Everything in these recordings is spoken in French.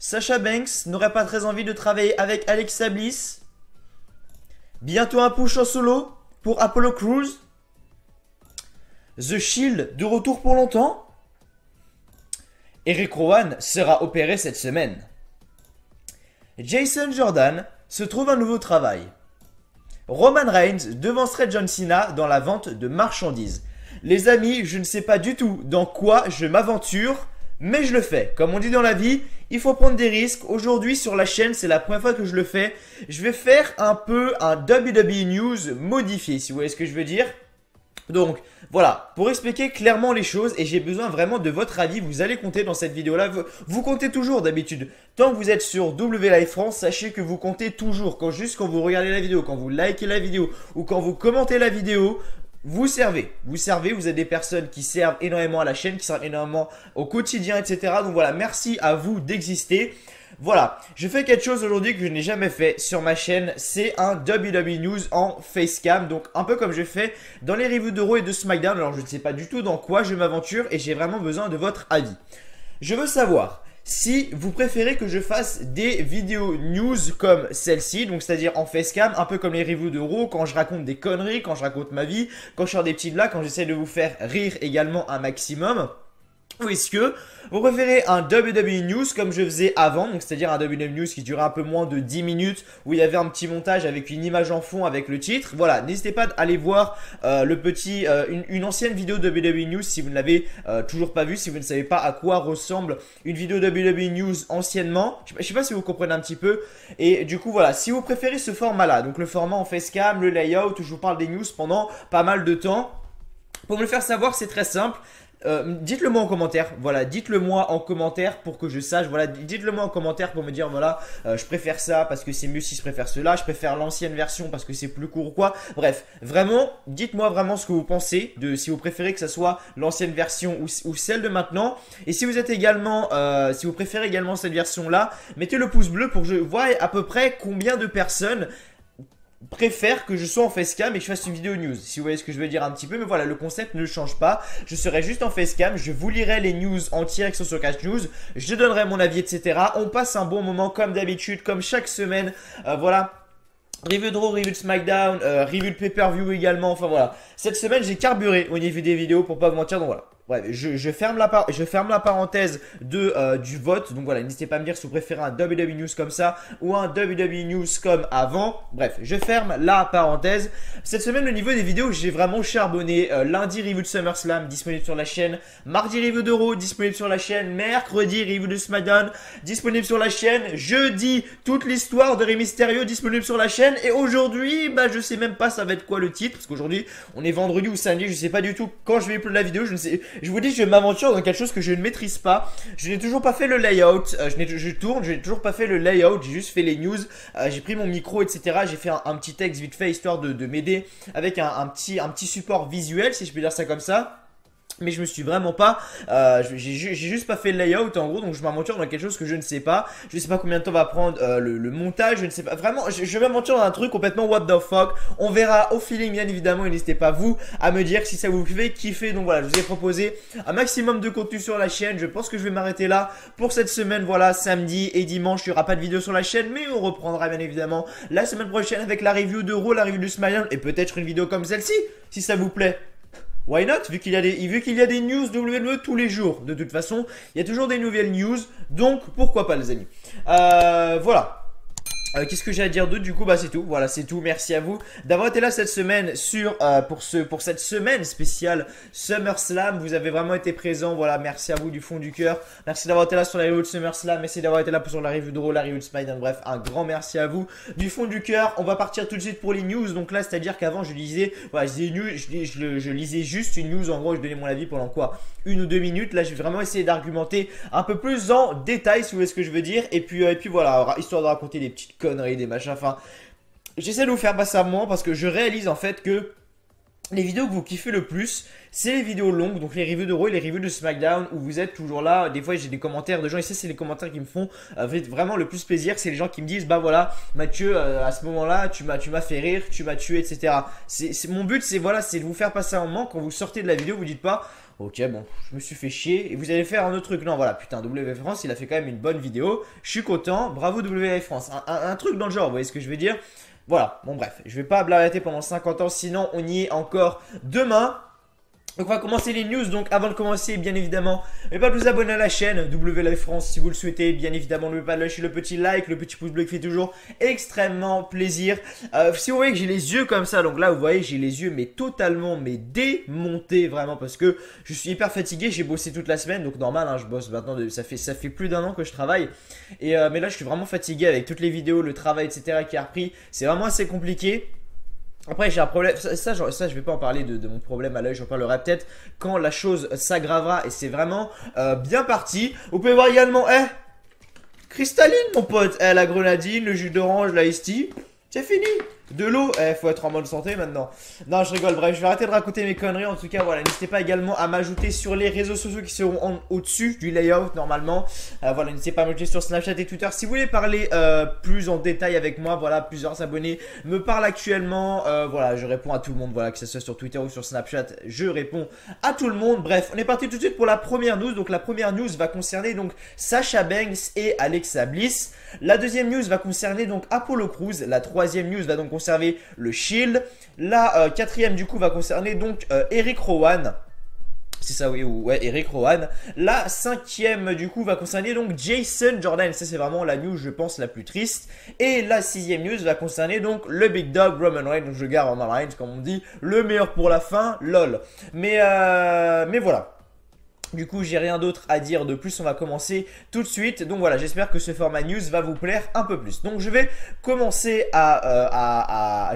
Sasha Banks n'aurait pas très envie de travailler avec Alexa Bliss. Bientôt un push en solo pour Apollo Crews. The Shield de retour pour longtemps. Eric Rowan sera opéré cette semaine. Jason Jordan se trouve un nouveau travail. Roman Reigns devancerait John Cena dans la vente de marchandises. Les amis, je ne sais pas du tout dans quoi je m'aventure, mais je le fais. Comme on dit dans la vie, il faut prendre des risques. Aujourd'hui sur la chaîne, c'est la première fois que je le fais. Je vais faire un peu un WWE News modifié, si vous voyez ce que je veux dire. Donc voilà, pour expliquer clairement les choses, et j'ai besoin vraiment de votre avis, vous allez compter dans cette vidéo-là, vous comptez toujours d'habitude. Tant que vous êtes sur W Live France, sachez que vous comptez toujours, juste quand vous regardez la vidéo, quand vous likez la vidéo, ou quand vous commentez la vidéo, vous servez, vous êtes des personnes qui servent énormément à la chaîne, qui servent énormément au quotidien, etc. Donc voilà, merci à vous d'exister. Voilà, je fais quelque chose aujourd'hui que je n'ai jamais fait sur ma chaîne, c'est un WWE News en facecam, donc un peu comme je fais dans les reviews de Raw et de SmackDown. Alors je ne sais pas du tout dans quoi je m'aventure et j'ai vraiment besoin de votre avis. Je veux savoir si vous préférez que je fasse des vidéos news comme celle-ci, donc c'est-à-dire en facecam, un peu comme les reviews de Raw, quand je raconte des conneries, quand je raconte ma vie, quand je sors des petites blagues, quand j'essaie de vous faire rire également un maximum. Ou est-ce que vous préférez un WWE News comme je faisais avant, donc c'est-à-dire un WWE News qui durait un peu moins de 10 minutes, où il y avait un petit montage avec une image en fond avec le titre. Voilà, n'hésitez pas à aller voir une ancienne vidéo de WWE News si vous ne l'avez toujours pas vue, si vous ne savez pas à quoi ressemble une vidéo de WWE News anciennement. Je sais pas si vous comprenez un petit peu. Et du coup voilà, si vous préférez ce format-là, donc le format en facecam, le layout, où je vous parle des news pendant pas mal de temps, pour me le faire savoir, c'est très simple. Dites-le moi en commentaire, voilà, dites-le moi en commentaire pour que je sache, voilà, dites-le moi en commentaire pour me dire, voilà, je préfère ça parce que c'est mieux si je préfère cela, je préfère l'ancienne version parce que c'est plus court ou quoi. Bref, vraiment, dites-moi vraiment ce que vous pensez, si vous préférez que ça soit l'ancienne version ou celle de maintenant. Et si vous êtes également, si vous préférez également cette version-là, mettez le pouce bleu pour que je voie à peu près combien de personnes préfère que je sois en facecam et que je fasse une vidéo news, si vous voyez ce que je veux dire un petit peu. Mais voilà, le concept ne change pas, je serai juste en facecam, je vous lirai les news entières qui sont sur Catch News, je donnerai mon avis, etc. On passe un bon moment comme d'habitude, comme chaque semaine. Voilà, review de Raw, review de SmackDown, review de pay-per-view également. Enfin voilà, cette semaine j'ai carburé au niveau des vidéos pour pas vous mentir, donc voilà. Bref, je ferme la parenthèse du vote. Donc voilà, n'hésitez pas à me dire si vous préférez un WWE News comme ça ou un WWE News comme avant. Bref, je ferme la parenthèse. Cette semaine, au niveau des vidéos, j'ai vraiment charbonné. Lundi, review de SummerSlam disponible sur la chaîne. Mardi, review de Raw disponible sur la chaîne. Mercredi, review de SmackDown disponible sur la chaîne. Jeudi, toute l'histoire de Rey Mysterio disponible sur la chaîne. Et aujourd'hui, bah je sais même pas ça va être quoi le titre, parce qu'aujourd'hui, on est vendredi ou samedi, je sais pas du tout quand je vais upload la vidéo, je ne sais. Je vous dis, je m'aventure dans quelque chose que je ne maîtrise pas. Je n'ai toujours pas fait le layout. Je tourne, je n'ai toujours pas fait le layout. J'ai juste fait les news. J'ai pris mon micro, etc. J'ai fait un petit texte vite fait histoire de m'aider avec un petit support visuel, si je peux dire ça comme ça. Mais je me suis vraiment pas, j'ai juste pas fait le layout en gros, donc je m'aventure dans quelque chose que je ne sais pas. Je sais pas combien de temps va prendre le montage, je ne sais pas. Vraiment, je vais m'aventurer dans un truc complètement what the fuck. On verra au feeling bien évidemment, et n'hésitez pas vous à me dire si ça vous fait kiffer. Donc voilà, je vous ai proposé un maximum de contenu sur la chaîne. Je pense que je vais m'arrêter là pour cette semaine. Voilà, samedi et dimanche, il n'y aura pas de vidéo sur la chaîne, mais on reprendra bien évidemment la semaine prochaine avec la review de Raw, la review de SmackDown et peut-être une vidéo comme celle-ci, si ça vous plaît. Why not? Vu qu'il y a des news WWE tous les jours. De toute façon, il y a toujours des nouvelles news. Donc, pourquoi pas les amis. Voilà. Qu'est-ce que j'ai à dire d'autre? Du coup, bah c'est tout. Voilà, c'est tout. Merci à vous d'avoir été là cette semaine pour cette semaine spéciale SummerSlam. Vous avez vraiment été présents. Voilà, merci à vous du fond du cœur. Merci d'avoir été là sur la review de SummerSlam. Merci d'avoir été là sur la review de Raw, la review de SmackDown. Bref, un grand merci à vous du fond du cœur. On va partir tout de suite pour les news. Donc là, c'est-à-dire qu'avant, je lisais, voilà, je lisais juste une news. En gros, je donnais mon avis pendant quoi? 1 ou 2 minutes. Là, je vais vraiment essayer d'argumenter un peu plus en détail, si vous voyez ce que je veux dire. Et puis voilà, histoire de raconter des petites conneries, des machins, enfin j'essaie de vous faire passer un moment parce que je réalise en fait que les vidéos que vous kiffez le plus, c'est les vidéos longues, donc les reviews de Raw et les reviews de SmackDown où vous êtes toujours là. Des fois j'ai des commentaires de gens et ça c'est les commentaires qui me font vraiment le plus plaisir. C'est les gens qui me disent bah voilà Mathieu, à ce moment là tu m'as fait rire, tu m'as tué, etc. Mon but c'est voilà, c'est de vous faire passer un moment. Quand vous sortez de la vidéo, vous dites pas Ok, bon, je me suis fait chier. Et vous allez faire un autre truc. Non, voilà, putain, WF France, il a fait quand même une bonne vidéo. Je suis content. Bravo WF France. Un truc dans le genre, vous voyez ce que je veux dire? Voilà, bon bref, je vais pas blablater pendant 50 ans, sinon on y est encore demain. Donc on va commencer les news. Donc avant de commencer, bien évidemment, n'oubliez pas de vous abonner à la chaîne WLive France si vous le souhaitez. Bien évidemment, n'oubliez pas de lâcher le petit like, le petit pouce bleu qui fait toujours extrêmement plaisir. Si vous voyez que j'ai les yeux comme ça, donc là vous voyez j'ai les yeux mais totalement démontés vraiment parce que je suis hyper fatigué. J'ai bossé toute la semaine, donc normal, hein, je bosse maintenant. Ça fait plus d'un an que je travaille. Et mais là je suis vraiment fatigué avec toutes les vidéos, le travail, etc. qui a repris. C'est vraiment assez compliqué. Après j'ai un problème, ça je vais pas en parler de mon problème à l'œil, j'en parlerai peut-être quand la chose s'aggravera et c'est vraiment bien parti. Vous pouvez voir également, cristalline mon pote, la grenadine, le jus d'orange, la iced tea, c'est fini. De l'eau, faut être en bonne santé maintenant. Non, je rigole, bref, je vais arrêter de raconter mes conneries. En tout cas, voilà, n'hésitez pas également à m'ajouter sur les réseaux sociaux qui seront au-dessus du layout normalement. Voilà, n'hésitez pas à m'ajouter sur Snapchat et Twitter. Si vous voulez parler plus en détail avec moi, voilà, plusieurs abonnés me parlent actuellement. Voilà, je réponds à tout le monde, voilà, que ce soit sur Twitter ou sur Snapchat, je réponds à tout le monde. Bref, on est parti tout de suite pour la première news. Donc la première news va concerner donc Sasha Banks et Alexa Bliss. La deuxième news va concerner donc Apollo Crews. La troisième news va donc conserver le Shield. La quatrième du coup va concerner donc Eric Rowan. C'est ça, oui, ouais, Eric Rowan. La cinquième du coup va concerner donc Jason Jordan. Ça c'est vraiment la news je pense la plus triste. Et la sixième news va concerner donc le Big Dog Roman Reigns. Donc je garde Roman Reigns comme on dit. Le meilleur pour la fin, lol. Mais voilà. Du coup, j'ai rien d'autre à dire de plus, on va commencer tout de suite. Donc voilà, j'espère que ce format news va vous plaire un peu plus. Donc je vais commencer à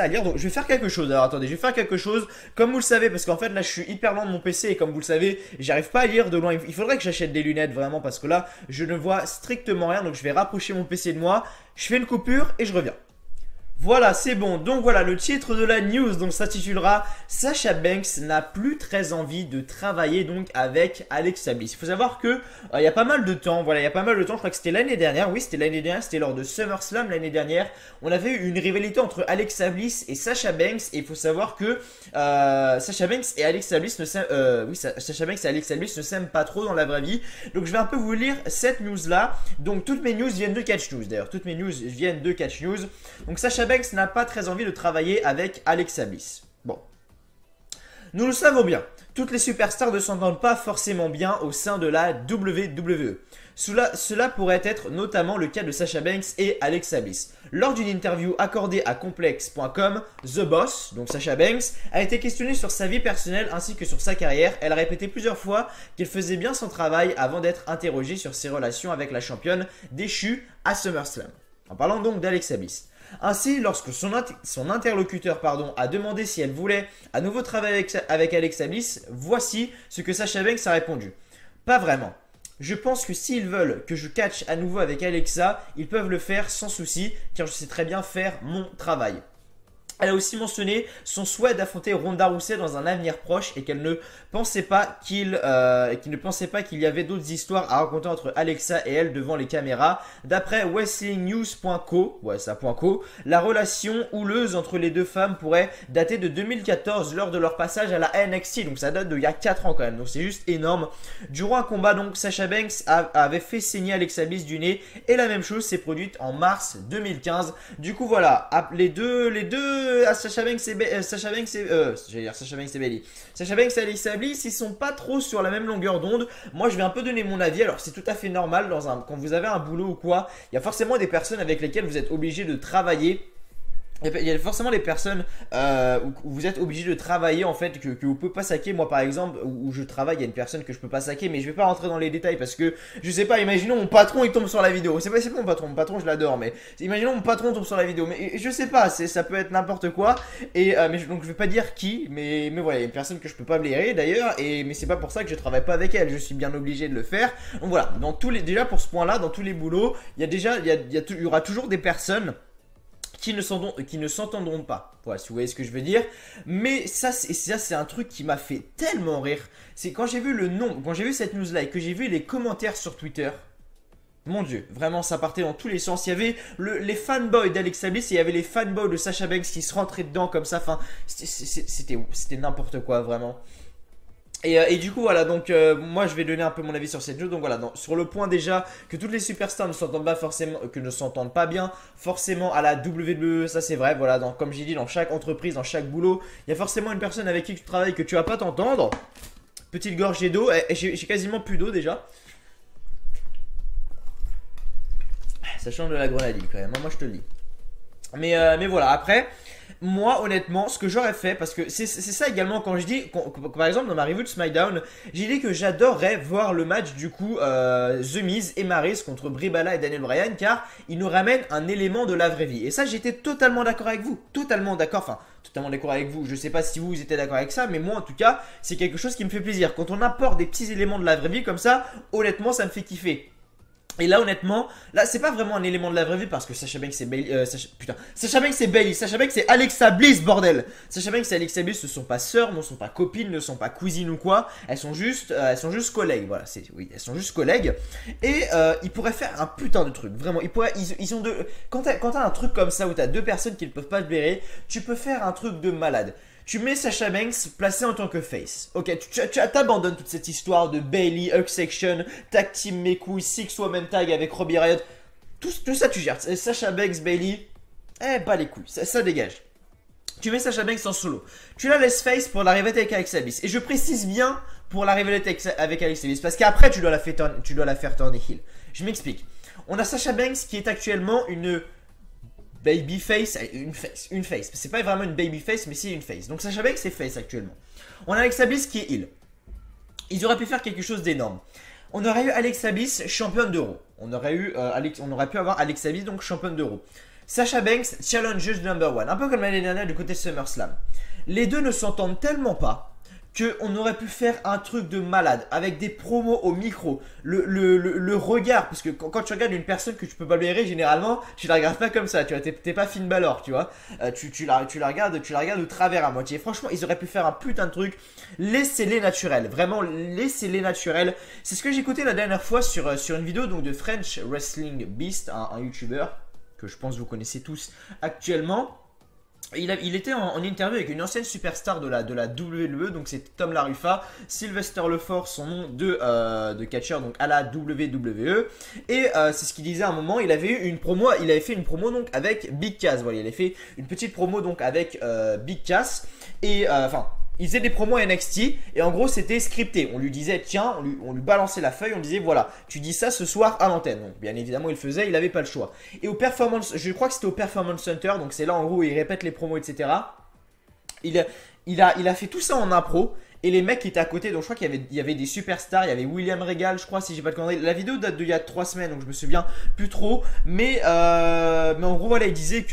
lire. Donc je vais faire quelque chose. Alors attendez, je vais faire quelque chose. Comme vous le savez, parce qu'en fait là je suis hyper loin de mon PC et comme vous le savez, j'arrive pas à lire de loin. Il faudrait que j'achète des lunettes vraiment parce que là, je ne vois strictement rien. Donc je vais rapprocher mon PC de moi. Je fais une coupure et je reviens. Voilà, c'est bon. Donc voilà, le titre de la news donc s'intitulera Sasha Banks n'a plus très envie de travailler donc avec Alexa Bliss. Il faut savoir que il y a pas mal de temps, voilà, il y a pas mal de temps, je crois que c'était l'année dernière. Oui, c'était l'année dernière, c'était lors de SummerSlam l'année dernière. On avait eu une rivalité entre Alexa Bliss et Sasha Banks et il faut savoir que Sasha Banks et Alexa Bliss ne s'aiment Sasha Banks et Alexa Bliss ne s'aiment pas trop dans la vraie vie. Donc je vais un peu vous lire cette news là. Donc toutes mes news viennent de Catch News d'ailleurs, toutes mes news viennent de Catch News. Donc Sasha Banks n'a pas très envie de travailler avec Alexa Bliss. Bon. Nous le savons bien, toutes les superstars ne s'entendent pas forcément bien au sein de la WWE. Cela pourrait être notamment le cas de Sasha Banks et Alexa Bliss. Lors d'une interview accordée à Complex.com, The Boss, donc Sasha Banks, a été questionnée sur sa vie personnelle ainsi que sur sa carrière. Elle a répété plusieurs fois qu'elle faisait bien son travail avant d'être interrogée sur ses relations avec la championne déchue à SummerSlam. En parlant donc d'Alexa Bliss. Ainsi, lorsque son interlocuteur a demandé si elle voulait à nouveau travailler avec Alexa Bliss, voici ce que Sasha Banks a répondu. Pas vraiment. Je pense que s'ils veulent que je catch à nouveau avec Alexa, ils peuvent le faire sans souci, car je sais très bien faire mon travail. Elle a aussi mentionné son souhait d'affronter Ronda Rousey dans un avenir proche et qu'elle ne pensait pas qu'il y avait d'autres histoires à raconter entre Alexa et elle devant les caméras. D'après WrestlingNews.co, la relation houleuse entre les deux femmes pourrait dater de 2014 lors de leur passage à la NXT. Donc ça date d'il y a 4 ans quand même, donc c'est juste énorme. Durant un combat, donc Sasha Banks avait fait saigner Alexa Bliss du nez et la même chose s'est produite en mars 2015. Du coup voilà, les deux Sasha Banks et Bayley. Sasha Banks et Alexa Bliss, ils sont pas trop sur la même longueur d'onde. Moi, je vais un peu donner mon avis. Alors, c'est tout à fait normal quand vous avez un boulot ou quoi. Il y a forcément des personnes avec lesquelles vous êtes obligé de travailler. Il y a forcément des personnes où vous êtes obligé de travailler en fait que vous pouvez pas saquer. Moi par exemple où je travaille, il y a une personne que je peux pas saquer, mais je vais pas rentrer dans les détails parce que je sais pas, imaginons mon patron il tombe sur la vidéo. C'est pas mon patron je l'adore, mais imaginons mon patron tombe sur la vidéo, mais je sais pas, ça peut être n'importe quoi. Et donc je vais pas dire qui, mais voilà, il y a une personne que je peux pas blairer d'ailleurs, mais c'est pas pour ça que je travaille pas avec elle, je suis bien obligé de le faire. Donc voilà, déjà pour ce point là, dans tous les boulots, il y aura toujours des personnes qui ne s'entendront pas. Voilà, si vous voyez ce que je veux dire. Mais ça c'est un truc qui m'a fait tellement rire. C'est quand j'ai vu quand j'ai vu cette news là et que j'ai vu les commentaires sur Twitter. Mon dieu, vraiment ça partait dans tous les sens. Il y avait les fanboys d'Alexa Bliss et il y avait les fanboys de Sasha Banks qui se rentraient dedans comme ça. Enfin, c'était n'importe quoi vraiment. Et du coup voilà, donc moi je vais donner un peu mon avis sur cette news. Donc voilà, sur le point déjà que toutes les superstars ne s'entendent pas forcément, que ne s'entendent pas bien forcément à la WWE, ça c'est vrai. Voilà, comme j'ai dit, dans chaque entreprise, dans chaque boulot, il y a forcément une personne avec qui tu travailles que tu vas pas t'entendre. Petite gorgée d'eau, et j'ai quasiment plus d'eau déjà. Ça change de la grenadine quand même, hein, moi je te le dis. Mais voilà, après, moi honnêtement, ce que j'aurais fait, parce que c'est ça également quand je dis, par exemple dans ma review de SmackDown, j'ai dit que j'adorerais voir le match du coup The Miz et Maryse contre Brie Bella et Daniel Bryan, car ils nous ramènent un élément de la vraie vie. Et ça, j'étais totalement d'accord avec vous, totalement d'accord, enfin totalement d'accord avec vous. Je sais pas si vous étiez d'accord avec ça, mais moi en tout cas, c'est quelque chose qui me fait plaisir. Quand on apporte des petits éléments de la vraie vie comme ça, honnêtement, ça me fait kiffer. Et là honnêtement, là c'est pas vraiment un élément de la vraie vie parce que Sasha Banks c'est Bailey, Sasha Banks c'est Bailey, Sasha Banks c'est Alexa Bliss bordel. Sasha Banks et Alexa Bliss ne sont pas sœurs, ne sont pas copines, ne sont pas cousines ou quoi. Elles sont juste collègues, voilà, oui, elles sont juste collègues. Et ils pourraient faire un putain de truc, vraiment. Ils ont quand t'as un truc comme ça où t'as deux personnes qui ne peuvent pas se blairer, tu peux faire un truc de malade. Tu mets Sasha Banks placée en tant que face. Ok, tu t'abandonnes toute cette histoire de Bailey, Hug Section, Tag Team Mes couilles, Six Woman Tag avec Robbie Riott. Tout ça tu gères. Sasha Banks, Bailey, pas les couilles, ça dégage. Tu mets Sasha Banks en solo. Tu la laisses face pour la rivalité avec Alexa Bliss. Et je précise bien pour la rivalité avec Alexa Bliss. Parce qu'après tu dois la faire tourner heel. Je m'explique. On a Sasha Banks qui est actuellement une babyface, une face. C'est pas vraiment une babyface, mais c'est une face. Donc Sasha Banks c'est face actuellement. On a Alexa Bliss qui est heel. Ils auraient pu faire quelque chose d'énorme. On aurait eu Alexa Bliss championne d'Euro. On aurait pu avoir Alexa Bliss donc championne d'Euro. Sasha Banks challengeuse number one. Un peu comme l'année dernière du côté SummerSlam. Les deux ne s'entendent tellement pas qu'on aurait pu faire un truc de malade avec des promos au micro, le regard, parce que quand tu regardes une personne que tu peux pas blairer, généralement tu la regardes pas comme ça, tu vois, t'es pas Finn Balor, tu vois, tu la regardes de travers à moitié. Franchement, ils auraient pu faire un putain de truc, laissez-les naturels, vraiment laissez-les naturels. C'est ce que j'ai écouté la dernière fois sur une vidéo donc de French Wrestling Beast, un youtubeur que je pense que vous connaissez tous actuellement. Il était en interview avec une ancienne superstar de la WWE, donc c'est Tom LaRuffa, Sylvester Lefort, son nom de catcheur donc à la WWE. Et c'est ce qu'il disait à un moment, il avait fait une promo donc avec Big Cass. Voilà, il avait fait une petite promo donc avec Big Cass. Et enfin, il faisait des promos à NXT et en gros c'était scripté. On lui disait tiens, on lui balançait la feuille, on lui disait voilà, tu dis ça ce soir à l'antenne. Donc bien évidemment il faisait, il n'avait pas le choix. Et je crois que c'était au Performance Center, donc c'est là en gros où il répète les promos, etc. Il a fait tout ça en impro. Et les mecs qui étaient à côté, donc je crois qu'il y avait des superstars, il y avait William Regal, je crois, si j'ai pas de conneries. La vidéo date d'il y a 3 semaines, donc je me souviens plus trop. Mais en gros, voilà, il disait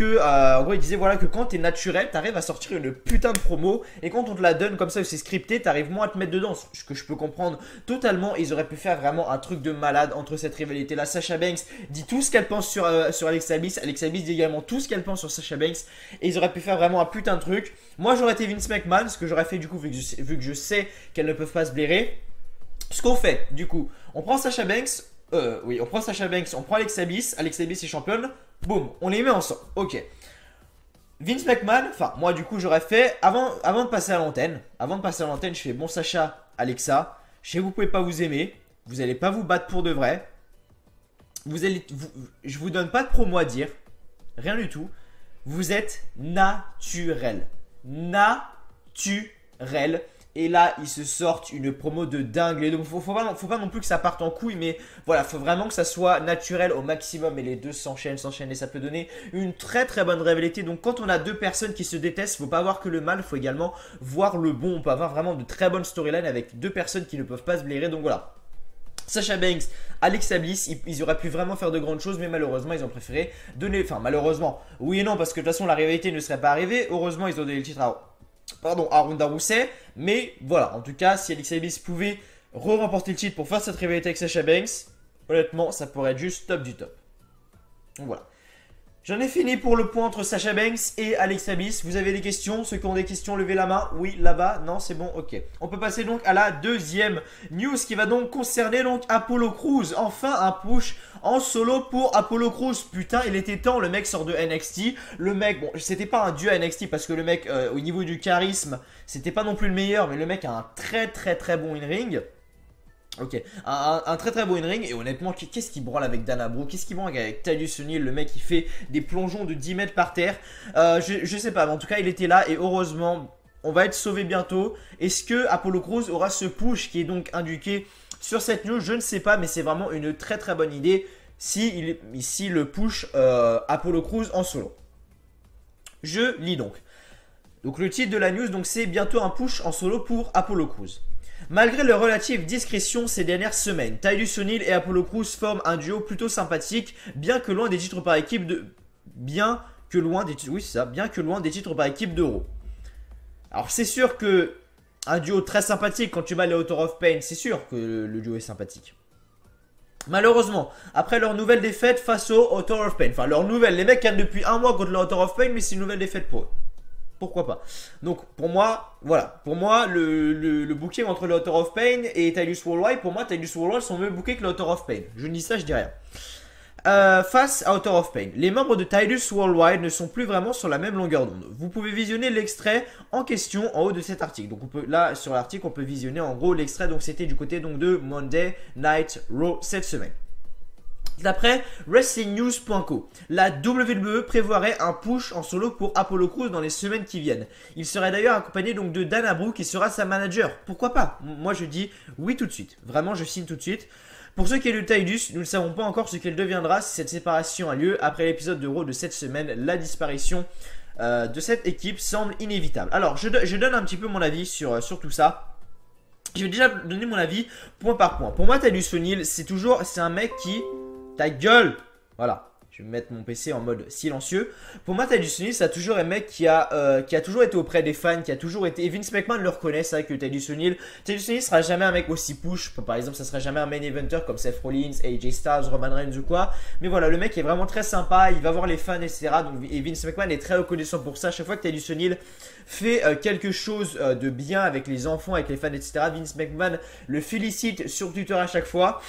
voilà que quand t'es naturel, t'arrives à sortir une putain de promo. Et quand on te la donne comme ça, où c'est scripté, t'arrives moins à te mettre dedans. Ce que je peux comprendre totalement. Ils auraient pu faire vraiment un truc de malade entre cette rivalité-là. Sasha Banks dit tout ce qu'elle pense sur Alexa Bliss. Alexa Bliss dit également tout ce qu'elle pense sur Sasha Banks. Et ils auraient pu faire vraiment un putain de truc. Moi, j'aurais été Vince McMahon, ce que j'aurais fait du coup, vu que je sais qu'elles ne peuvent pas se blairer. Ce qu'on fait, du coup, on prend Sasha Banks, on prend Alexa Bliss est championne, boum, on les met ensemble, ok. Vince McMahon, enfin, moi du coup, j'aurais fait, avant de passer à l'antenne, je fais, bon Sasha, Alexa, je sais que vous pouvez pas vous aimer, vous allez pas vous battre pour de vrai, je vous donne pas de promo à dire, rien du tout, vous êtes naturel. Et là, ils se sortent une promo de dingue. Et donc, faut pas non plus que ça parte en couille, mais voilà, faut vraiment que ça soit naturel au maximum. Et les deux s'enchaînent, et ça peut donner une très très bonne rivalité. Donc, quand on a deux personnes qui se détestent, faut pas voir que le mal, faut également voir le bon. On peut avoir vraiment de très bonnes storylines avec deux personnes qui ne peuvent pas se blairer. Donc voilà. Sasha Banks, Alexa Bliss, ils auraient pu vraiment faire de grandes choses, mais malheureusement, ils ont préféré donner. Enfin, malheureusement, oui et non, parce que de toute façon, la rivalité ne serait pas arrivée. Heureusement, ils ont donné le titre à Ronda Rousey. Mais voilà, en tout cas, si Alexa Bliss pouvait remporter le titre pour faire cette rivalité avec Sasha Banks, honnêtement, ça pourrait être juste top du top. Donc voilà. J'en ai fini pour le point entre Sasha Banks et Alexa Bliss. Vous avez des questions? Ceux qui ont des questions, levez la main. Oui, là-bas. Non, c'est bon. Ok. On peut passer donc à la deuxième news qui va donc concerner donc Apollo Crews. Enfin, un push en solo pour Apollo Crews. Putain, il était temps. Le mec sort de NXT. Le mec, bon, c'était pas un dieu à NXT parce que le mec, au niveau du charisme, c'était pas non plus le meilleur. Mais le mec a un très bon in-ring. Ok, un très bon in-ring. Et honnêtement, qu'est-ce qu'il branle avec Dana Brooke? Qu'est-ce qu'il branle avec Titus O'Neil? Le mec il fait des plongeons de 10 mètres par terre. Je sais pas, mais en tout cas il était là. Et heureusement, on va être sauvé bientôt. Est-ce que Apollo Crews aura ce push qui est donc indiqué sur cette news? Je ne sais pas, mais c'est vraiment une très bonne idée si le push Apollo Crews en solo. Je lis donc. Donc le titre de la news, donc c'est bientôt un push en solo pour Apollo Crews. Malgré leur relative discrétion ces dernières semaines, Titus O'Neil et Apollo Crews forment un duo plutôt sympathique, bien que loin des titres par équipe par équipe d'Euro. Alors c'est sûr que un duo très sympathique quand tu bats les Author of Pain, c'est sûr que le duo est sympathique. Malheureusement, après leur nouvelle défaite face aux Author of Pain, enfin leur nouvelle, les mecs gagnent depuis un mois contre les Author of Pain, mais c'est une nouvelle défaite pour eux. Pourquoi pas? Donc pour moi, voilà. Pour moi, le booking entre le Author of Pain et Titus Worldwide, pour moi, Titus Worldwide sont mieux bookés que le Author of Pain. Je dis ça, je dis rien. Face à Author of Pain, les membres de Titus Worldwide ne sont plus vraiment sur la même longueur d'onde. Vous pouvez visionner l'extrait en question en haut de cet article. Donc là, sur l'article, on peut visionner en gros l'extrait. Donc c'était du côté donc, de Monday Night Raw cette semaine. D'après WrestlingNews.co, la WWE prévoirait un push en solo pour Apollo Crews dans les semaines qui viennent. Il serait d'ailleurs accompagné donc de Dana Brooke qui sera sa manager. Pourquoi pas? Moi je dis oui tout de suite. Vraiment je signe tout de suite. Pour ce qui est de Titus, nous ne savons pas encore ce qu'elle deviendra si cette séparation a lieu. Après l'épisode de Raw de cette semaine, la disparition de cette équipe semble inévitable. Alors je donne un petit peu mon avis sur tout ça. Je vais déjà donner mon avis point par point. Pour moi Titus O'Neil c'est un mec qui... Ta gueule! Voilà. Je vais mettre mon PC en mode silencieux. Pour moi, Titus O'Neil, ça a toujours un mec qui a toujours été auprès des fans, qui a toujours été... Et Vince McMahon le reconnaît, c'est vrai que Titus O'Neil sera jamais un mec aussi push. Par exemple, ça sera jamais un main eventer comme Seth Rollins, AJ Styles, Roman Reigns ou quoi. Mais voilà, le mec est vraiment très sympa, il va voir les fans, etc. Et Vince McMahon est très reconnaissant pour ça. Chaque fois que Titus O'Neil fait quelque chose de bien avec les enfants, avec les fans, etc. Vince McMahon le félicite sur Twitter à chaque fois.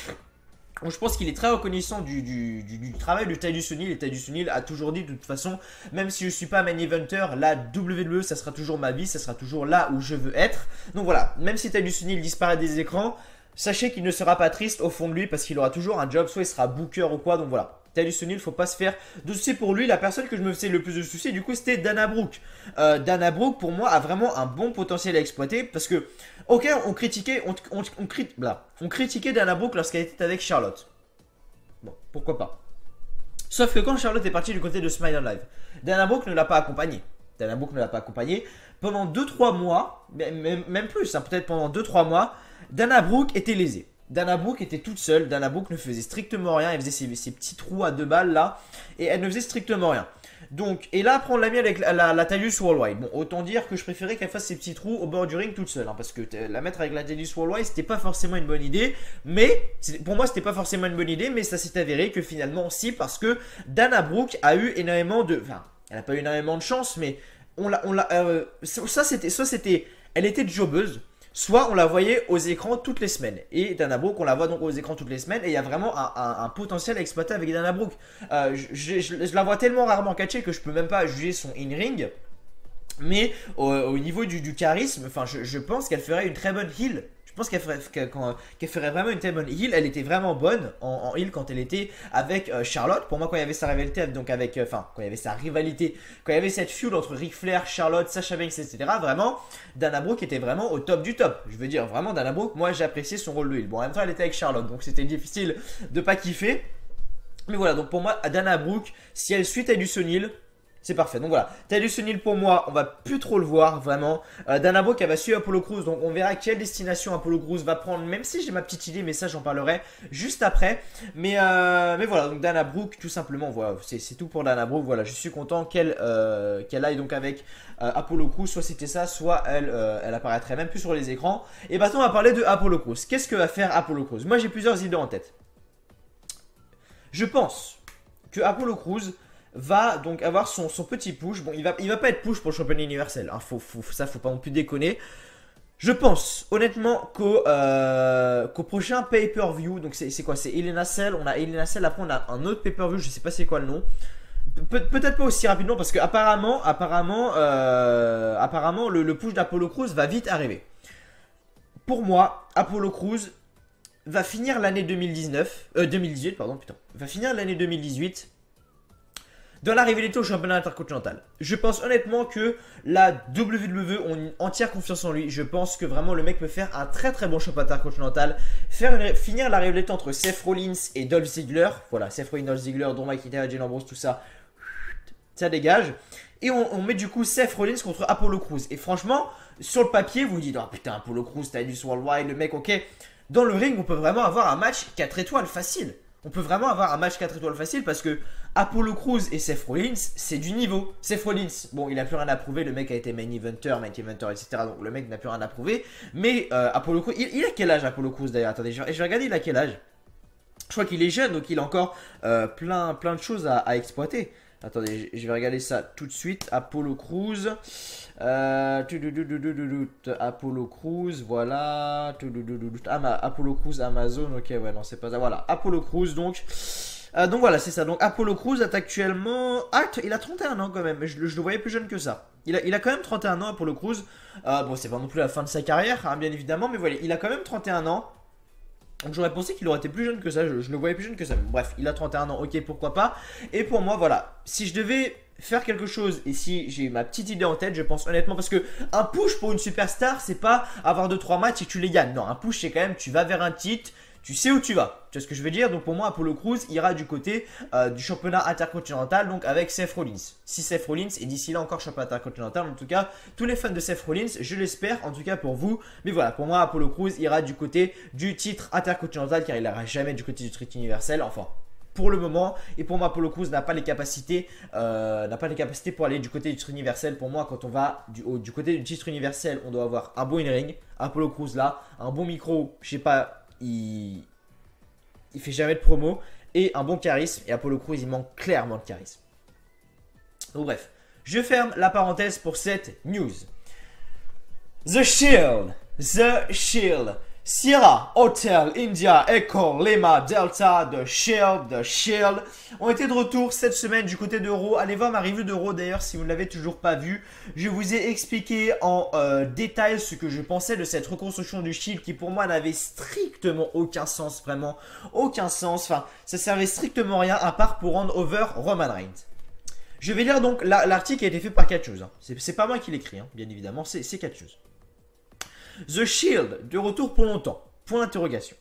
Donc je pense qu'il est très reconnaissant du travail de Titus O'Neil. Et Titus O'Neil a toujours dit de toute façon, même si je ne suis pas main eventer, la WWE ça sera toujours ma vie, ça sera toujours là où je veux être. Donc voilà, même si Titus O'Neil disparaît des écrans, sachez qu'il ne sera pas triste au fond de lui parce qu'il aura toujours un job, soit il sera booker ou quoi, donc voilà. Titus O'Neil, faut pas se faire de soucis pour lui. La personne que je me faisais le plus de soucis, du coup, c'était Dana Brooke. Dana Brooke, pour moi, a vraiment un bon potentiel à exploiter parce que, ok, on critiquait Dana Brooke lorsqu'elle était avec Charlotte. Bon, pourquoi pas. Sauf que quand Charlotte est partie du côté de Smile Live, Dana Brooke ne l'a pas accompagnée. Pendant 2-3 mois, même plus, hein, peut-être pendant 2-3 mois, Dana Brooke était lésée. Dana Brooke était toute seule, Dana Brooke ne faisait strictement rien, elle faisait ses petits trous à 2 balles là, et elle ne faisait strictement rien. Donc, et là, après on l'a mis avec la Titus Worldwide. Bon, autant dire que je préférais qu'elle fasse ses petits trous au bord du ring toute seule, hein, parce que la mettre avec la Titus Worldwide, c'était pas forcément une bonne idée, mais, pour moi c'était pas forcément une bonne idée, mais ça s'est avéré que finalement si, parce que Dana Brooke a eu énormément de... Enfin, elle n'a pas eu énormément de chance, mais elle était jobbeuse. Soit on la voyait aux écrans toutes les semaines. Et Dana Brooke, on la voit donc aux écrans toutes les semaines. Et il y a vraiment un potentiel à exploiter avec Dana Brooke. Je la vois tellement rarement catcher que je peux même pas juger son in-ring. Mais au niveau du charisme, enfin, je pense qu'elle ferait une très bonne heel. Je pense qu'elle ferait vraiment une très bonne heel. Elle était vraiment bonne en heel quand elle était avec Charlotte. Pour moi, quand il y avait sa rivalité, donc quand il y avait sa rivalité, quand il y avait cette feud entre Ric Flair, Charlotte, Sasha Banks, etc. Vraiment, Dana Brooke était vraiment au top du top. Je veux dire, vraiment, Dana Brooke, moi, j'ai apprécié son rôle de heel. Bon, en même temps, elle était avec Charlotte, donc c'était difficile de pas kiffer. Mais voilà, donc pour moi, Dana Brooke, si elle suit Titus O'Neil, c'est parfait. Donc voilà, Titus O'Neil pour moi, on va plus trop le voir vraiment. Dana Brooke, elle va suivre Apollo Crews, donc on verra quelle destination Apollo Crews va prendre. Même si j'ai ma petite idée, mais ça j'en parlerai juste après. Mais voilà, donc Dana Brooke, tout simplement, voilà, c'est tout pour Dana Brooke. Voilà, je suis content qu'elle aille donc avec Apollo Crews. Soit c'était ça, soit elle apparaîtrait même plus sur les écrans. Et maintenant, on va parler de Apollo Crews. Qu'est-ce que va faire Apollo Crews? Moi, j'ai plusieurs idées en tête. Je pense que Apollo Crews va donc avoir son petit push. Bon, il va pas être push pour le championnat universel, hein. Faut pas non plus déconner. Je pense honnêtement qu'au prochain pay-per-view, donc c'est quoi? C'est Hell in a Cell. On a Hell in a Cell, après on a un autre pay-per-view, je sais pas c'est quoi le nom. Peut-être pas aussi rapidement parce que apparemment le push d'Apollo Crews va vite arriver. Pour moi, Apollo Crews va finir l'année 2018, pardon, putain. Va finir l'année 2018 dans la rivalité au championnat intercontinental. Je pense honnêtement que la WWE ont une entière confiance en lui. Je pense que vraiment le mec peut faire un très très bon championnat intercontinental. Finir la rivalité entre Seth Rollins et Dolph Ziggler. Voilà, Seth Rollins, Dolph Ziggler, Drew McIntyre, Dean Ambrose, tout ça. Ça dégage. Et on met du coup Seth Rollins contre Apollo Crews. Et franchement, sur le papier, vous vous dites, oh putain, Apollo Crews, Titus Worldwide, le mec, ok. Dans le ring, on peut vraiment avoir un match 4 étoiles facile. On peut vraiment avoir un match 4 étoiles facile parce que Apollo Crews et Seth Rollins, c'est du niveau. Seth Rollins, bon, il a plus rien à prouver. Le mec a été main eventer, etc. Donc le mec n'a plus rien à prouver. Mais Apollo Crews, il a quel âge Apollo Crews d'ailleurs? Attendez, je vais regarder, il a quel âge. Je crois qu'il est jeune, donc il a encore plein de choses à exploiter. Attendez, je vais regarder ça tout de suite. Apollo Crews. Apollo Crews, voilà. Apollo Crews, Amazon. Ok, ouais, non, c'est pas ça. Voilà, Apollo Crews, donc. Donc voilà, c'est ça. Donc Apollo Crews est actuellement. Ah, il a 31 ans quand même. Mais je le voyais plus jeune que ça. Il a quand même 31 ans, Apollo Crews. Bon, c'est pas non plus la fin de sa carrière, hein, bien évidemment. Mais voilà, il a quand même 31 ans. Donc j'aurais pensé qu'il aurait été plus jeune que ça, je le voyais plus jeune que ça. Bref, il a 31 ans, ok, pourquoi pas. Et pour moi, voilà, si je devais faire quelque chose et si j'ai ma petite idée en tête, je pense honnêtement, parce que un push pour une superstar, c'est pas avoir 2-3 matchs et tu les gagnes. Non, un push, c'est quand même, tu vas vers un titre, tu sais où tu vas. Tu vois ce que je veux dire? Donc pour moi, Apollo Crews ira du côté du championnat intercontinental, donc avec Seth Rollins. Si Seth Rollins est d'ici là encore championnat intercontinental, en tout cas, tous les fans de Seth Rollins, je l'espère, en tout cas pour vous. Mais voilà, pour moi, Apollo Crews ira du côté du titre intercontinental, car il n'ira jamais du côté du titre universel, enfin. Pour le moment, et pour moi, Apollo Crews n'a pas les capacités pour aller du côté du titre universel. Pour moi, quand on va du côté du titre universel, on doit avoir un bon in-ring. Apollo Crews là, un bon micro, je sais pas, il fait jamais de promo, et un bon charisme. Et Apollo Crews, il manque clairement de charisme. Donc bref, je ferme la parenthèse pour cette news. The Shield. Sierra, Hotel, India, Echo, Lima, Delta, The Shield ont été de retour cette semaine du côté de Raw. Allez voir ma review de Raw d'ailleurs si vous ne l'avez toujours pas vue. Je vous ai expliqué en détail ce que je pensais de cette reconstruction du Shield qui pour moi n'avait strictement aucun sens, vraiment aucun sens. Enfin, ça servait strictement rien à part pour rendre over Roman Reigns. Je vais lire donc l'article qui a été fait par Catcheuse. Hein. C'est pas moi qui l'écris, hein, bien évidemment, c'est Catcheuse. The Shield, de retour pour longtemps. Point d'interrogation.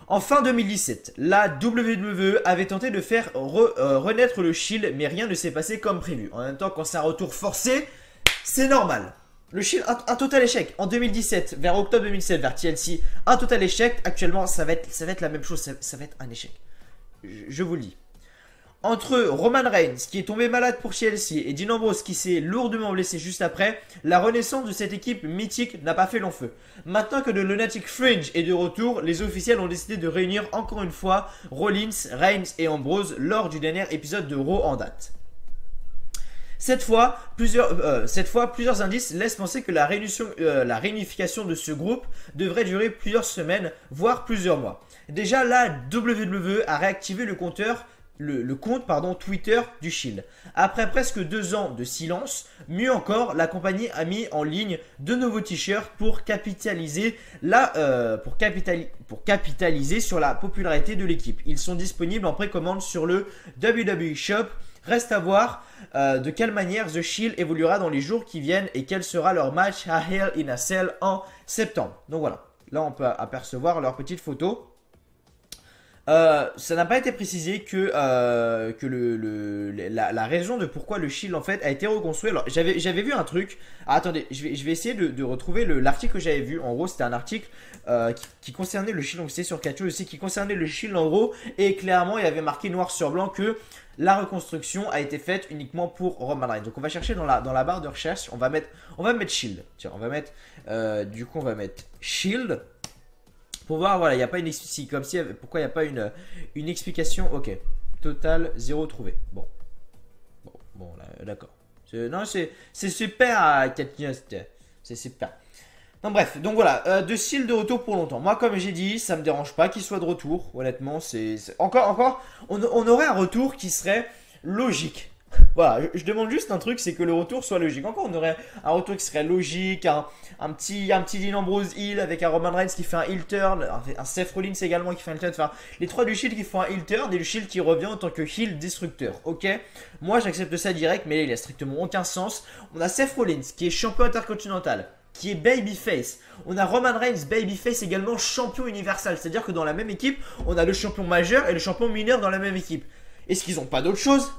En fin 2017, la WWE avait tenté de faire renaître le Shield, mais rien ne s'est passé comme prévu. En même temps, quand c'est un retour forcé, c'est normal. Le Shield, un total échec. En 2017, vers octobre 2017, vers TLC, un total échec. Actuellement, ça va être la même chose, ça va être un échec. Je vous le dis. Entre Roman Reigns qui est tombé malade pour TLC et Dean Ambrose qui s'est lourdement blessé juste après, la renaissance de cette équipe mythique n'a pas fait long feu. Maintenant que le Lunatic Fringe est de retour, les officiels ont décidé de réunir encore une fois Rollins, Reigns et Ambrose lors du dernier épisode de Raw en date. Cette fois, plusieurs indices laissent penser que la réunification de ce groupe devrait durer plusieurs semaines, voire plusieurs mois. Déjà, la WWE a réactivé le compte Twitter du Shield. Après presque 2 ans de silence, mieux encore, la compagnie a mis en ligne de nouveaux t-shirts pour capitaliser sur la popularité de l'équipe. Ils sont disponibles en précommande sur le WWE Shop. Reste à voir de quelle manière The Shield évoluera dans les jours qui viennent et quel sera leur match à Hell in a Cell en septembre. Donc voilà, là on peut apercevoir leur petite photo. Ça n'a pas été précisé que la raison de pourquoi le Shield en fait a été reconstruit. Alors j'avais vu un truc. Ah, attendez, je vais essayer de retrouver l'article que j'avais vu. En gros, c'était un article qui concernait le Shield. Donc c'est sur Catch aussi qui concernait le Shield en gros. Et clairement, il y avait marqué noir sur blanc que la reconstruction a été faite uniquement pour Roman Reigns. Donc on va chercher dans la barre de recherche. On va mettre Shield. Tiens, on va mettre du coup on va mettre Shield. Pour voir, voilà, il n'y a pas une explication. Pourquoi il n'y a pas une explication? Ok. Total, 0 trouvé. Bon, d'accord. Non, c'est super, Katniss. C'est super. Non, bref, donc voilà, de Shield de retour pour longtemps. Moi, comme j'ai dit, ça me dérange pas qu'il soit de retour. Honnêtement, encore, on aurait un retour qui serait logique. Voilà, je demande juste un truc, c'est que le retour soit logique. Encore, on aurait un retour qui serait logique, un petit Dean Ambrose heel avec un Roman Reigns qui fait un heel turn, un Seth Rollins également qui fait un heel turn. Enfin, les trois du Shield qui font un heel turn et le Shield qui revient en tant que heel destructeur. Ok, moi j'accepte ça direct, mais là, il a strictement aucun sens. On a Seth Rollins qui est champion intercontinental, qui est babyface. On a Roman Reigns, babyface également champion universal. C'est-à-dire que dans la même équipe, on a le champion majeur et le champion mineur dans la même équipe. Est-ce qu'ils n'ont pas d'autre chose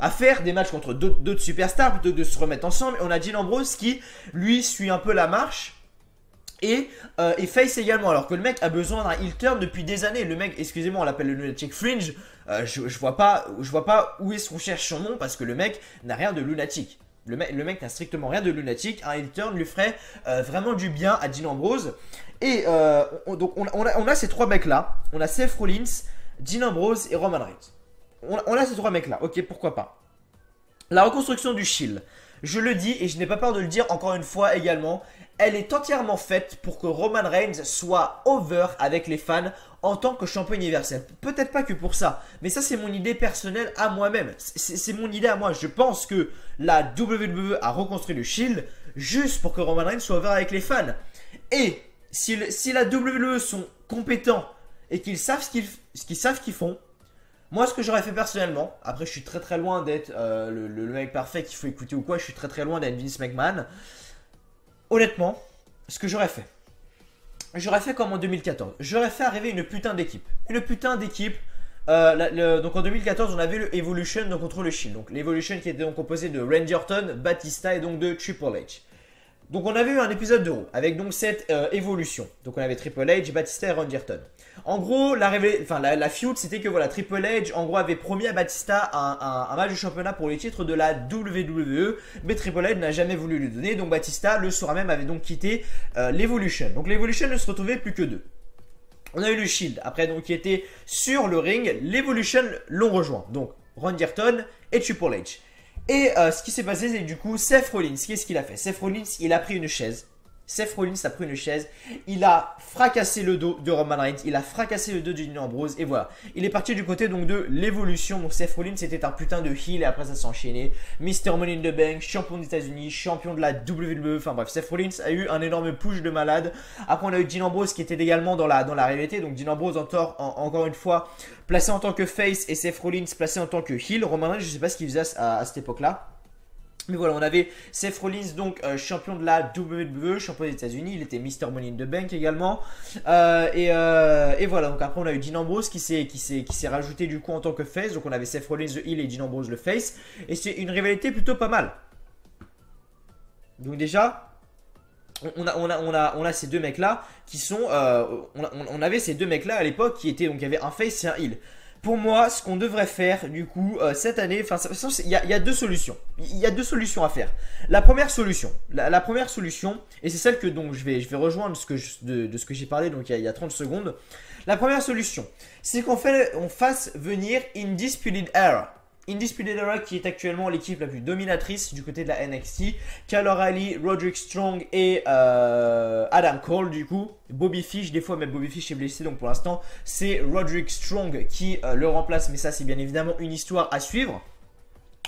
à faire, des matchs contre d'autres superstars plutôt que de se remettre ensemble? Et on a Dean Ambrose qui, lui, suit un peu la marche et face également. Alors que le mec a besoin d'un heel turn depuis des années. Le mec, excusez-moi, on l'appelle le Lunatic Fringe. Je vois pas où est-ce qu'on cherche son nom parce que le mec n'a rien de lunatique. Le mec n'a strictement rien de lunatique. Un heel turn lui ferait vraiment du bien à Dean Ambrose. Et donc on a ces trois mecs là. On a Seth Rollins, Dean Ambrose et Roman Reigns. On a ces trois mecs là. Ok, pourquoi pas. La reconstruction du Shield. Je le dis et je n'ai pas peur de le dire encore une fois également. Elle est entièrement faite pour que Roman Reigns soit over avec les fans en tant que champion universel. Peut-être pas que pour ça, mais ça c'est mon idée personnelle à moi-même. C'est mon idée à moi. Je pense que la WWE a reconstruit le Shield juste pour que Roman Reigns soit over avec les fans. Et si la WWE sont compétents et qu'ils savent ce qu'ils font, moi, ce que j'aurais fait personnellement, après je suis très loin d'être le mec parfait qu'il faut écouter ou quoi, je suis très loin d'être Vince McMahon. Honnêtement, ce que j'aurais fait comme en 2014. J'aurais fait arriver une putain d'équipe. Une putain d'équipe. Donc en 2014, on avait le Evolution donc contre le Shield. Donc l'Evolution qui était donc composé de Randy Orton, Batista et donc de Triple H. Donc on avait eu un épisode de Raw avec donc cette évolution. Donc on avait Triple H, Batista et Randy Orton. En gros, la feud c'était que voilà, Triple H en gros avait promis à Batista un match de championnat pour les titres de la WWE, mais Triple H n'a jamais voulu lui donner. Donc Batista le soir même avait donc quitté l'Evolution. Donc l'Evolution ne se retrouvait plus que deux. On a eu le Shield après donc qui était sur le ring, l'Evolution l'ont rejoint. Donc Randy Orton et Triple H. Et ce qui s'est passé, c'est du coup Seth Rollins. Qu'est-ce qu'il a fait? Seth Rollins, il a pris une chaise. Il a fracassé le dos de Roman Reigns. Il a fracassé le dos de Dean Ambrose. Et voilà. Il est parti du côté donc de l'évolution. Donc Seth Rollins, c'était un putain de heel. Et après, ça s'est enchaîné. Mr. Money in the Bank, champion des États-Unis, champion de la WWE. Enfin bref, Seth Rollins a eu un énorme push de malade. Après, on a eu Dean Ambrose qui était également dans la rivalité. Donc Dean Ambrose, encore une fois, placé en tant que face. Et Seth Rollins placé en tant que heel. Roman Reigns, je sais pas ce qu'il faisait à cette époque-là. Mais voilà, on avait Seth Rollins, donc champion de la WWE, champion des États-Unis. Il était Mr. Money in the Bank également. Et voilà, donc après on a eu Dean Ambrose qui s'est rajouté du coup en tant que face. Donc on avait Seth Rollins le heel et Dean Ambrose le face. Et c'est une rivalité plutôt pas mal. Donc déjà, on a ces deux mecs là qui sont. On avait ces deux mecs là à l'époque qui étaient. Donc il y avait un face et un heel. Pour moi, ce qu'on devrait faire, du coup, cette année, enfin, il y a deux solutions. Il y a deux solutions à faire. La première solution, et c'est celle que donc je vais rejoindre de ce que j'ai parlé donc il y a 30 secondes. La première solution, c'est qu'on fasse venir Undisputed Era. Undisputed Era qui est actuellement l'équipe la plus dominatrice du côté de la NXT. Kyle O'Reilly, Roderick Strong et Adam Cole du coup. Bobby Fish, des fois même Bobby Fish est blessé donc pour l'instant c'est Roderick Strong qui le remplace. Mais ça c'est bien évidemment une histoire à suivre.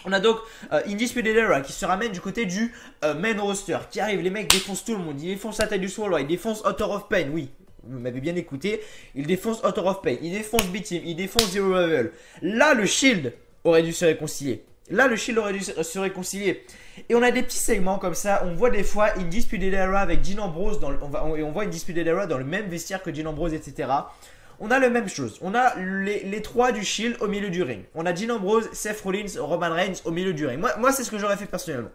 On a donc Undisputed Era qui se ramène du côté du main roster. Qui arrive, les mecs défoncent tout le monde. Ils défoncent Titus Worldwide, ils défoncent Author of Pain, oui. Vous m'avez bien écouté. Ils défoncent Author of Pain, ils défoncent B-Team, ils défoncent Zero Level. Là le Shield aurait dû se réconcilier. Et on a des petits segments comme ça. On voit des fois Undisputed Era avec Dean Ambrose. On voit Undisputed Era dans le même vestiaire que Dean Ambrose, etc. On a la même chose. On a les trois du Shield au milieu du ring. On a Dean Ambrose, Seth Rollins, Roman Reigns au milieu du ring. Moi c'est ce que j'aurais fait personnellement.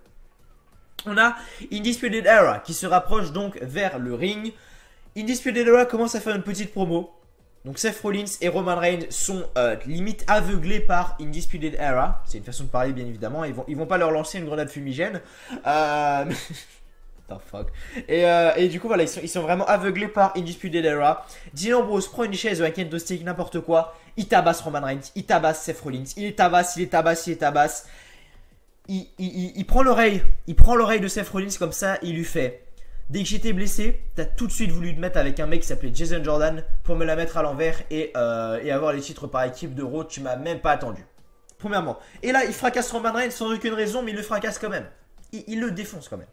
On a Undisputed Era qui se rapproche donc vers le ring. Undisputed Era commence à faire une petite promo. Donc Seth Rollins et Roman Reigns sont limite aveuglés par Undisputed Era. C'est une façon de parler bien évidemment. Ils vont pas leur lancer une grenade fumigène. the fuck. Et du coup, voilà, ils sont vraiment aveuglés par Undisputed Era. Dean Ambrose prend une chaise ou un kendo stick, n'importe quoi. Il tabasse Roman Reigns, il tabasse Seth Rollins, il les tabasse, il les tabasse, il les tabasse. Il prend l'oreille de Seth Rollins comme ça, il lui fait: dès que j'étais blessé, t'as tout de suite voulu te mettre avec un mec qui s'appelait Jason Jordan pour me la mettre à l'envers et avoir les titres par équipe de Raw, tu m'as même pas attendu. Premièrement. Et là, il fracasse Roman Reigns sans aucune raison, mais il le fracasse quand même. Il le défonce quand même.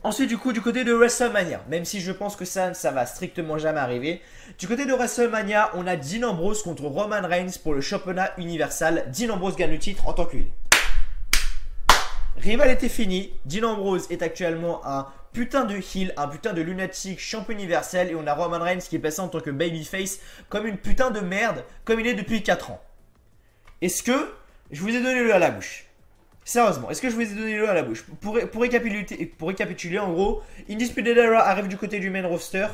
Ensuite, du coup, du côté de WrestleMania, même si je pense que ça va strictement jamais arriver, du côté de WrestleMania, on a Dean Ambrose contre Roman Reigns pour le championnat universal. Dean Ambrose gagne le titre en tant que heel. Rivalité finie, Dean Ambrose est actuellement un putain de heel, un putain de lunatique champion universel, et on a Roman Reigns qui est passé en tant que babyface comme une putain de merde, comme il est depuis 4 ans. Est-ce que je vous ai donné le à la bouche? Sérieusement, est-ce que je vous ai donné le à la bouche? Pour récapituler, en gros, Undisputed Era arrive du côté du main roster.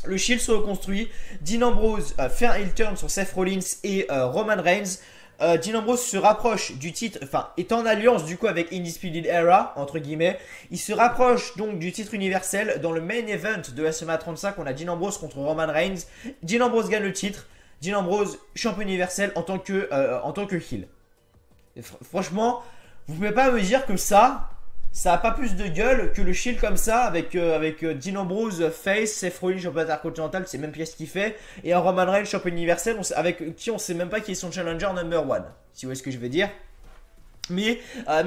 Le Shield se reconstruit. Dean Ambrose fait un heel turn sur Seth Rollins et Roman Reigns. Dean Ambrose se rapproche du titre, enfin est en alliance du coup avec Undisputed Era, entre guillemets. Il se rapproche donc du titre universel. Dans le main event de WrestleMania 35, on a Dean Ambrose contre Roman Reigns. Dean Ambrose gagne le titre. Dean Ambrose champion universel en tant que heel. Franchement, vous pouvez pas me dire que ça a pas plus de gueule que le Shield comme ça avec Dean Ambrose face, Seth Rollins champion intercontinental, c'est même pas ce qu'il fait, et un Roman Reigns champion universel avec qui on sait même pas qui est son challenger number one, si vous voyez ce que je veux dire. Mais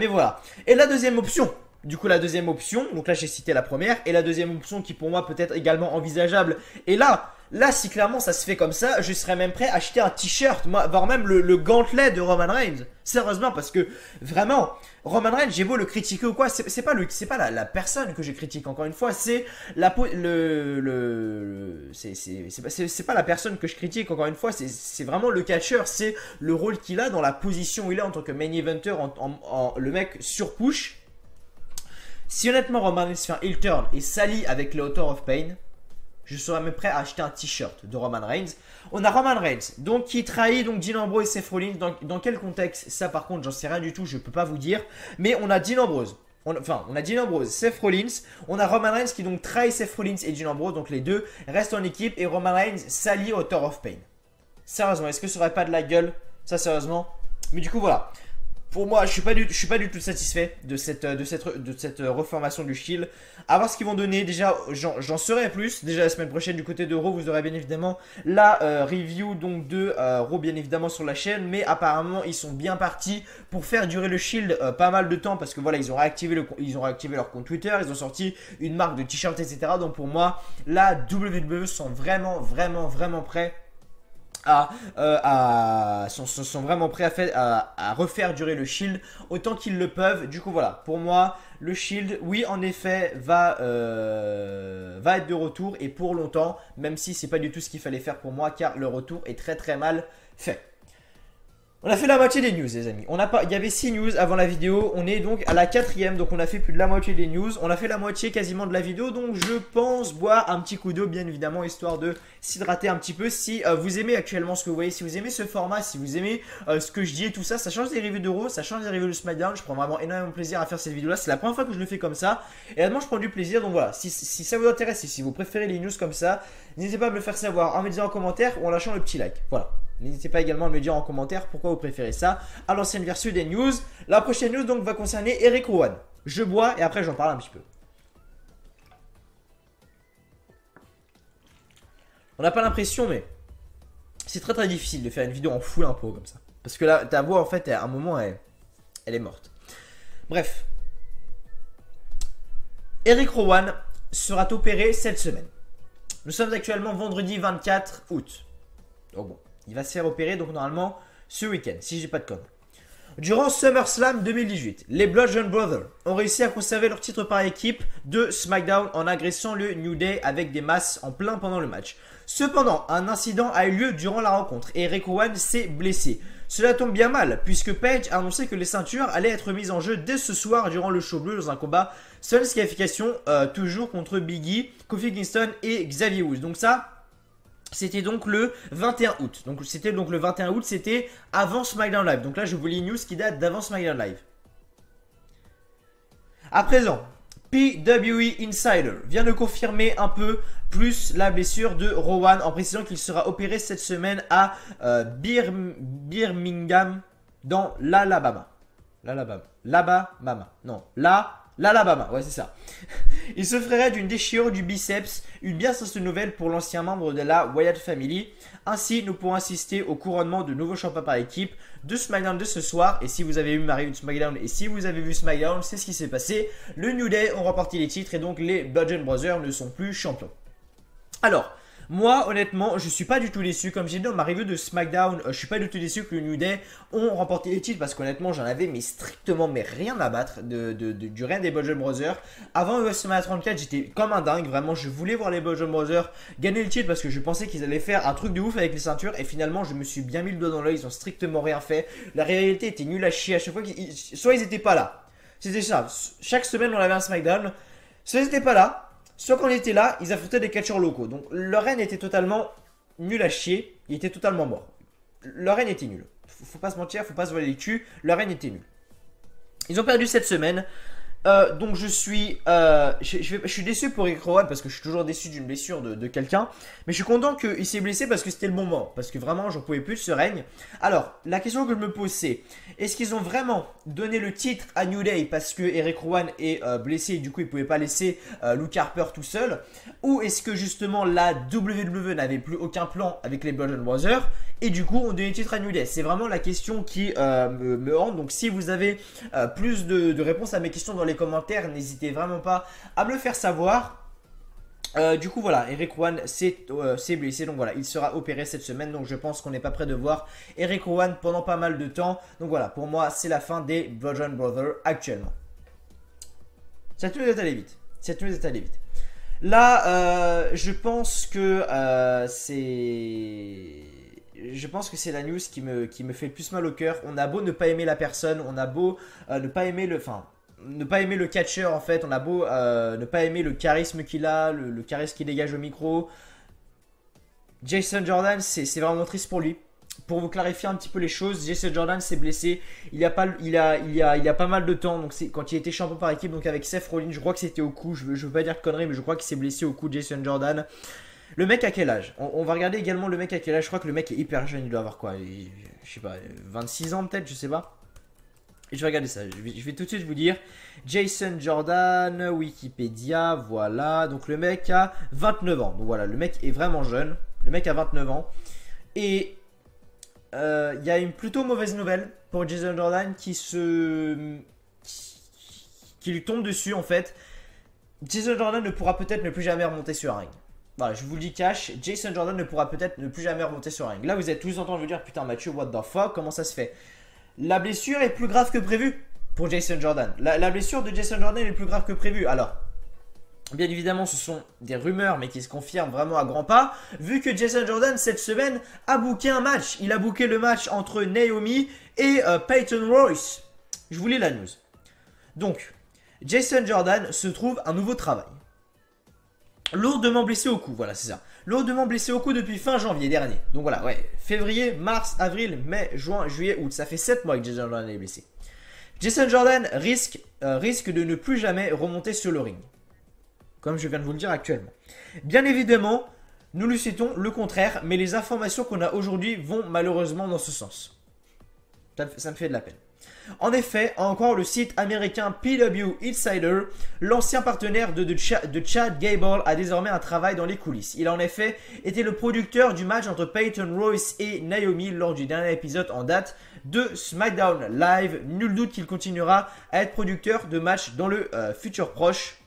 voilà. Et la deuxième option. Du coup, la deuxième option, donc là j'ai cité la première, et la deuxième option qui pour moi peut être également envisageable, et là si clairement ça se fait comme ça, je serais même prêt à acheter un t-shirt, voire même le gantelet de Roman Reigns. Sérieusement, parce que vraiment, Roman Reigns, j'ai beau le critiquer ou quoi, c'est pas la personne que je critique, encore une fois, c'est c'est pas la personne que je critique, encore une fois, c'est vraiment le catcheur, c'est le rôle qu'il a dans la position où il est en tant que main eventer, le mec surpush. Si honnêtement Roman Reigns fait un heel turn et s'allie avec le Author of Pain, je serais même prêt à acheter un t-shirt de Roman Reigns. On a Roman Reigns, donc qui trahit donc Dean Ambrose et Seth Rollins. Dans quel contexte? Ça par contre, j'en sais rien du tout, je peux pas vous dire. Mais on a Dean Ambrose. On a Dean Ambrose, Seth Rollins. On a Roman Reigns qui donc trahit Seth Rollins et Dean Ambrose. Donc les deux restent en équipe et Roman Reigns s'allie au Author of Pain. Sérieusement, est-ce que ça aurait pas de la gueule? Ça sérieusement. Mais du coup voilà. Pour moi, je suis pas du tout satisfait de cette reformation du Shield. À voir ce qu'ils vont donner. Déjà, j'en saurai plus. Déjà la semaine prochaine du côté de Raw, vous aurez bien évidemment la review donc de Raw bien évidemment sur la chaîne. Mais apparemment, ils sont bien partis pour faire durer le Shield pas mal de temps parce que voilà, ils ont réactivé leur compte Twitter, ils ont sorti une marque de t-shirt, etc. Donc pour moi, la WWE sont vraiment prêts. Sont vraiment prêts à refaire durer le Shield autant qu'ils le peuvent. Du coup voilà, pour moi le Shield, oui en effet va être de retour et pour longtemps, même si c'est pas du tout ce qu'il fallait faire pour moi car le retour est très mal fait. On a fait la moitié des news les amis. Il y avait 6 news avant la vidéo. On est donc à la 4ème. Donc on a fait plus de la moitié des news. On a fait la moitié quasiment de la vidéo. Donc je pense boire un petit coup d'eau bien évidemment. Histoire de s'hydrater un petit peu. Si vous aimez actuellement ce que vous voyez. Si vous aimez ce format. Si vous aimez ce que je dis et tout ça. Ça change des reviews de Raw. Ça change des reviews de SmackDown. Je prends vraiment énormément plaisir à faire cette vidéo là. C'est la première fois que je le fais comme ça. Et vraiment je prends du plaisir. Donc voilà. Si ça vous intéresse et si vous préférez les news comme ça. N'hésitez pas à me le faire savoir en me disant en commentaire ou en lâchant le petit like. Voilà. N'hésitez pas également à me dire en commentaire pourquoi vous préférez ça à l'ancienne version des news. La prochaine news donc va concerner Eric Rowan. Je bois et après j'en parle un petit peu. On n'a pas l'impression mais c'est très difficile de faire une vidéo en full impro comme ça. Parce que là ta voix en fait à un moment elle est morte. Bref. Eric Rowan sera opéré cette semaine. Nous sommes actuellement vendredi 24 août. Oh bon. Il va se faire opérer donc normalement ce week-end, si j'ai pas de conneries. Durant SummerSlam 2018, les Bludgeon Brothers ont réussi à conserver leur titre par équipe de SmackDown en agressant le New Day avec des masses en plein pendant le match. Cependant, un incident a eu lieu durant la rencontre et Eric Rowan s'est blessé. Cela tombe bien mal puisque Paige a annoncé que les ceintures allaient être mises en jeu dès ce soir durant le show bleu dans un combat sans disqualification toujours contre Big E, Kofi Kingston et Xavier Woods. Donc ça... C'était donc le 21 août. C'était avant SmackDown Live. Donc là, je vous lis une news qui date d'avant SmackDown Live. À présent, PWE Insider vient de confirmer un peu plus la blessure de Rowan en précisant qu'il sera opéré cette semaine à Birmingham dans l'Alabama. L'Alabama, ouais c'est ça. Il se ferait d'une déchirure du biceps, une bien triste nouvelle pour l'ancien membre de la Wyatt Family. Ainsi, nous pourrons assister au couronnement de nouveaux champions par équipe de SmackDown de ce soir. Et si vous avez vu ma review de SmackDown et si vous avez vu SmackDown, c'est ce qui s'est passé. Le New Day ont remporté les titres et donc les Bludgeon Brothers ne sont plus champions. Alors, moi, honnêtement, je suis pas du tout déçu. Comme j'ai dit dans ma review de SmackDown, je suis pas du tout déçu que le New Day ont remporté les titres parce qu'honnêtement, j'en avais mais strictement mais rien à battre du règne des Bludgeon Brothers. Avant WrestleMania 34, j'étais comme un dingue. Vraiment, je voulais voir les Bludgeon Brothers gagner le titre parce que je pensais qu'ils allaient faire un truc de ouf avec les ceintures. Et finalement, je me suis bien mis le doigt dans l'œil. Ils ont strictement rien fait. La réalité était nulle à chier à chaque fois. Soit ils étaient pas là. C'était ça. Chaque semaine, on avait un SmackDown. Soit ils étaient pas là. Soit quand on était là, ils affrontaient des catcheurs locaux. Donc leur règne était totalement nul à chier. Il était totalement mort. Leur règne était nul. Faut pas se mentir, faut pas se voiler les culs. Leur règne était nul. Ils ont perdu cette semaine. Donc je suis déçu pour Rick Rowan parce que je suis toujours déçu d'une blessure de quelqu'un. Mais je suis content qu'il s'est blessé parce que c'était le bon moment. Parce que vraiment j'en pouvais plus de ce règne. Alors la question que je me pose c'est: est-ce qu'ils ont vraiment donné le titre à New Day parce que Eric Rowan est blessé et du coup il ne pouvait pas laisser Luke Harper tout seul? Ou est-ce que justement la WWE n'avait plus aucun plan avec les Bludgeon Brothers et du coup on donne le titre à New Day? C'est vraiment la question qui me hante. Donc si vous avez plus de réponses à mes questions dans les commentaires, n'hésitez vraiment pas à me le faire savoir. Du coup voilà, Eric Rowan s'est blessé, donc voilà, il sera opéré cette semaine, donc je pense qu'on n'est pas prêt de voir Eric Rowan pendant pas mal de temps. Donc voilà, pour moi c'est la fin des Bludgeon Brothers actuellement. Cette news est allée vite, Là, je pense que c'est la news qui me fait le plus mal au cœur. On a beau ne pas aimer la personne, on a beau ne pas aimer le catcheur en fait, on a beau ne pas aimer le charisme qu'il a, le charisme qu'il dégage au micro. Jason Jordan, c'est vraiment triste pour lui. Pour vous clarifier un petit peu les choses, Jason Jordan s'est blessé il y a pas mal de temps, donc c'est quand il était champion par équipe, donc avec Seth Rollins, je crois que c'était au cou, je veux pas dire de conneries, mais je crois qu'il s'est blessé au cou, Jason Jordan. Le mec à quel âge? On va regarder également le mec à quel âge. Je crois que le mec est hyper jeune, il doit avoir quoi? Je sais pas, 26 ans peut-être, je sais pas. Et je vais regarder ça, je vais tout de suite vous dire. Jason Jordan, Wikipédia, voilà. Donc le mec a 29 ans. Donc voilà, le mec est vraiment jeune. Le mec a 29 ans. Et il y a une plutôt mauvaise nouvelle pour Jason Jordan qui lui tombe dessus en fait. Jason Jordan ne pourra peut-être ne plus jamais remonter sur un ring. Voilà, je vous le dis cash, Jason Jordan ne pourra peut-être ne plus jamais remonter sur un ring. Là, vous êtes tous en train de vous dire, putain Mathieu, what the fuck, comment ça se fait? La blessure est plus grave que prévu pour Jason Jordan. La blessure de Jason Jordan est plus grave que prévu. Alors, bien évidemment, ce sont des rumeurs, mais qui se confirment vraiment à grands pas. Vu que Jason Jordan, cette semaine, a booké un match. Il a booké le match entre Naomi et Peyton Royce. Je vous lis la news. Donc, Jason Jordan se trouve un nouveau travail. Lourdement blessé au cou, voilà, c'est ça. Lourdement blessé au cou depuis fin janvier dernier. Donc voilà, ouais. Février, mars, avril, mai, juin, juillet, août. Ça fait 7 mois que Jason Jordan est blessé. Jason Jordan risque de ne plus jamais remonter sur le ring. Comme je viens de vous le dire actuellement. Bien évidemment, nous lui souhaitons le contraire, mais les informations qu'on a aujourd'hui vont malheureusement dans ce sens. Ça me fait de la peine. En effet, encore le site américain PW Insider, l'ancien partenaire de Chad Gable a désormais un travail dans les coulisses. Il a en effet été le producteur du match entre Peyton Royce et Naomi lors du dernier épisode en date de SmackDown Live. Nul doute qu'il continuera à être producteur de matchs dans le futur proche.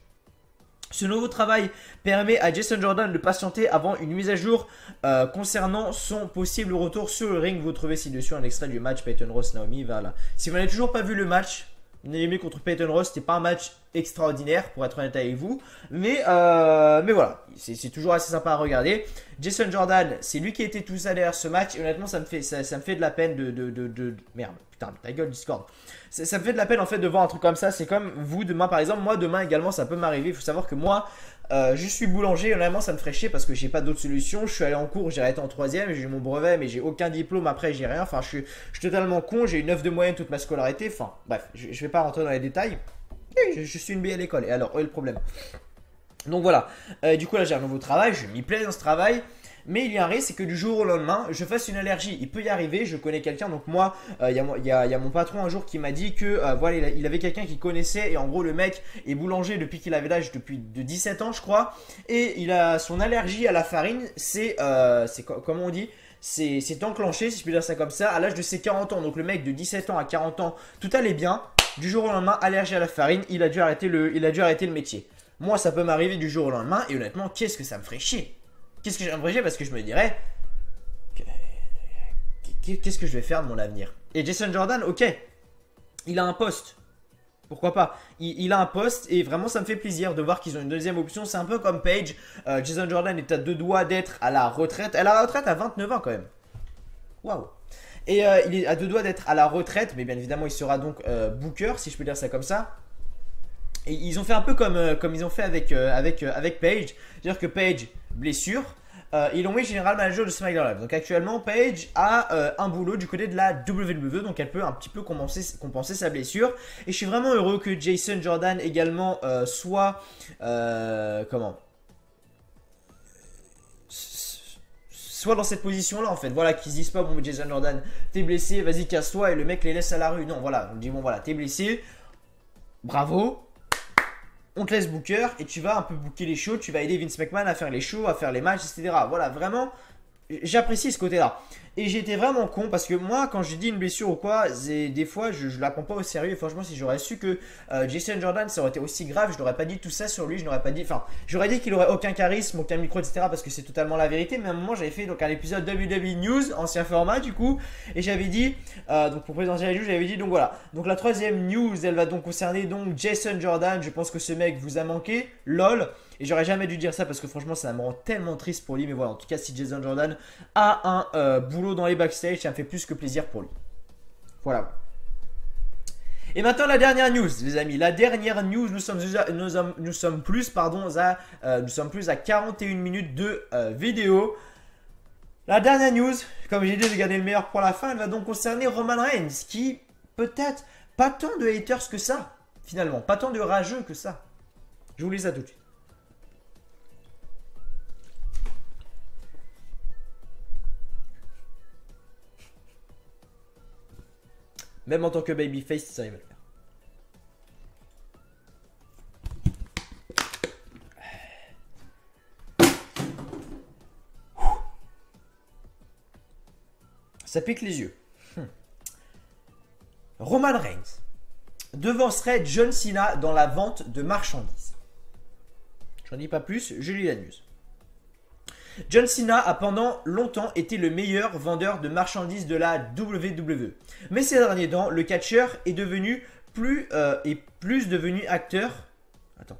Ce nouveau travail permet à Jason Jordan de patienter avant une mise à jour concernant son possible retour sur le ring. Vous trouvez ci-dessus un extrait du match Peyton Royce Naomi. Voilà. Si vous n'avez toujours pas vu le match Naomi contre Peyton Royce, c'était pas un match extraordinaire pour être honnête avec vous. Mais voilà, c'est toujours assez sympa à regarder. Jason Jordan, c'est lui qui était tout ça derrière ce match. Et honnêtement, ça me fait de la peine Merde, putain, ta gueule Discord. Ça me fait de la peine en fait de voir un truc comme ça. C'est comme vous demain par exemple. Moi demain également ça peut m'arriver. Il faut savoir que moi je suis boulanger. Honnêtement ça me ferait chier parce que j'ai pas d'autre solution. Je suis allé en cours, j'ai arrêté en 3ème. J'ai eu mon brevet mais j'ai aucun diplôme après, j'ai rien. Enfin je suis totalement con. J'ai eu 9 de moyenne toute ma scolarité. Enfin bref, je vais pas rentrer dans les détails. Je suis une bille à l'école. Et alors, où est le problème? Donc voilà, du coup là j'ai un nouveau travail, je m'y plais dans ce travail. Mais il y a un risque, c'est que du jour au lendemain, je fasse une allergie. Il peut y arriver, je connais quelqu'un. Donc moi, il y a mon patron un jour qui m'a dit que voilà, il avait quelqu'un qu'il connaissait. Et en gros, le mec est boulanger depuis qu'il avait l'âge de 17 ans, je crois. Et il a son allergie à la farine, comment on dit, c'est enclenché, si je peux dire ça comme ça, à l'âge de ses 40 ans. Donc le mec de 17 ans à 40 ans, tout allait bien. Du jour au lendemain, allergie à la farine, il a dû arrêter le métier. Moi, ça peut m'arriver du jour au lendemain. Et honnêtement, qu'est-ce que ça me ferait chier? Qu'est-ce que j'aimerais chier? Parce que je me dirais, qu'est-ce que je vais faire de mon avenir? Et Jason Jordan, ok, il a un poste. Pourquoi pas? Il a un poste et vraiment ça me fait plaisir de voir qu'ils ont une deuxième option. C'est un peu comme Paige. Jason Jordan est à 2 doigts d'être à la retraite. Elle a la retraite à 29 ans quand même. Waouh. Et il est à 2 doigts d'être à la retraite. Mais bien évidemment il sera donc booker, si je peux dire ça comme ça. Et ils ont fait un peu comme ils ont fait avec Paige. C'est-à-dire que Paige, blessure, ils l'ont mis général manager de SmackDown Live. Donc actuellement, Paige a un boulot du côté de la WWE. Donc elle peut un petit peu compenser sa blessure. Et je suis vraiment heureux que Jason Jordan également soit dans cette position là en fait. Voilà, qu'ils se disent pas bon Jason Jordan t'es blessé, vas-y casse-toi et le mec les laisse à la rue. Non voilà, on dit bon voilà t'es blessé, bravo. On te laisse booker et tu vas un peu booker les shows, tu vas aider Vince McMahon à faire les shows, à faire les matchs, etc. Voilà, vraiment, j'apprécie ce côté-là. Et j'ai été vraiment con parce que moi, quand j'ai dit une blessure ou quoi, des fois, je la prends pas au sérieux. Et franchement, si j'aurais su que Jason Jordan, ça aurait été aussi grave, je n'aurais pas dit tout ça sur lui. Je n'aurais pas dit, enfin, j'aurais dit qu'il aurait aucun charisme, aucun micro, etc. Parce que c'est totalement la vérité. Mais à un moment, j'avais fait donc un épisode WWE News, ancien format du coup, et j'avais dit, donc pour présenter la news, j'avais dit donc voilà. Donc la troisième news, elle va donc concerner donc Jason Jordan. Je pense que ce mec vous a manqué, lol. Et j'aurais jamais dû dire ça parce que franchement ça me rend tellement triste pour lui. Mais voilà, en tout cas si Jason Jordan a un boulot dans les backstage, ça me fait plus que plaisir pour lui. Voilà. Et maintenant la dernière news les amis. La dernière news, nous sommes plus à 41 minutes de vidéo. La dernière news, comme j'ai dit de garder le meilleur pour la fin, elle va donc concerner Roman Reigns. Qui peut-être pas tant de haters que ça finalement. Pas tant de rageux que ça. Je vous lis ça tout de suite. Même en tant que babyface, ça arrive à le faire. Ça pique les yeux. Roman Reigns devancerait John Cena dans la vente de marchandises. J'en dis pas plus, je lis la news. John Cena a pendant longtemps été le meilleur vendeur de marchandises de la WWE. Mais ces derniers temps, le catcheur est devenu plus devenu acteur. Attends.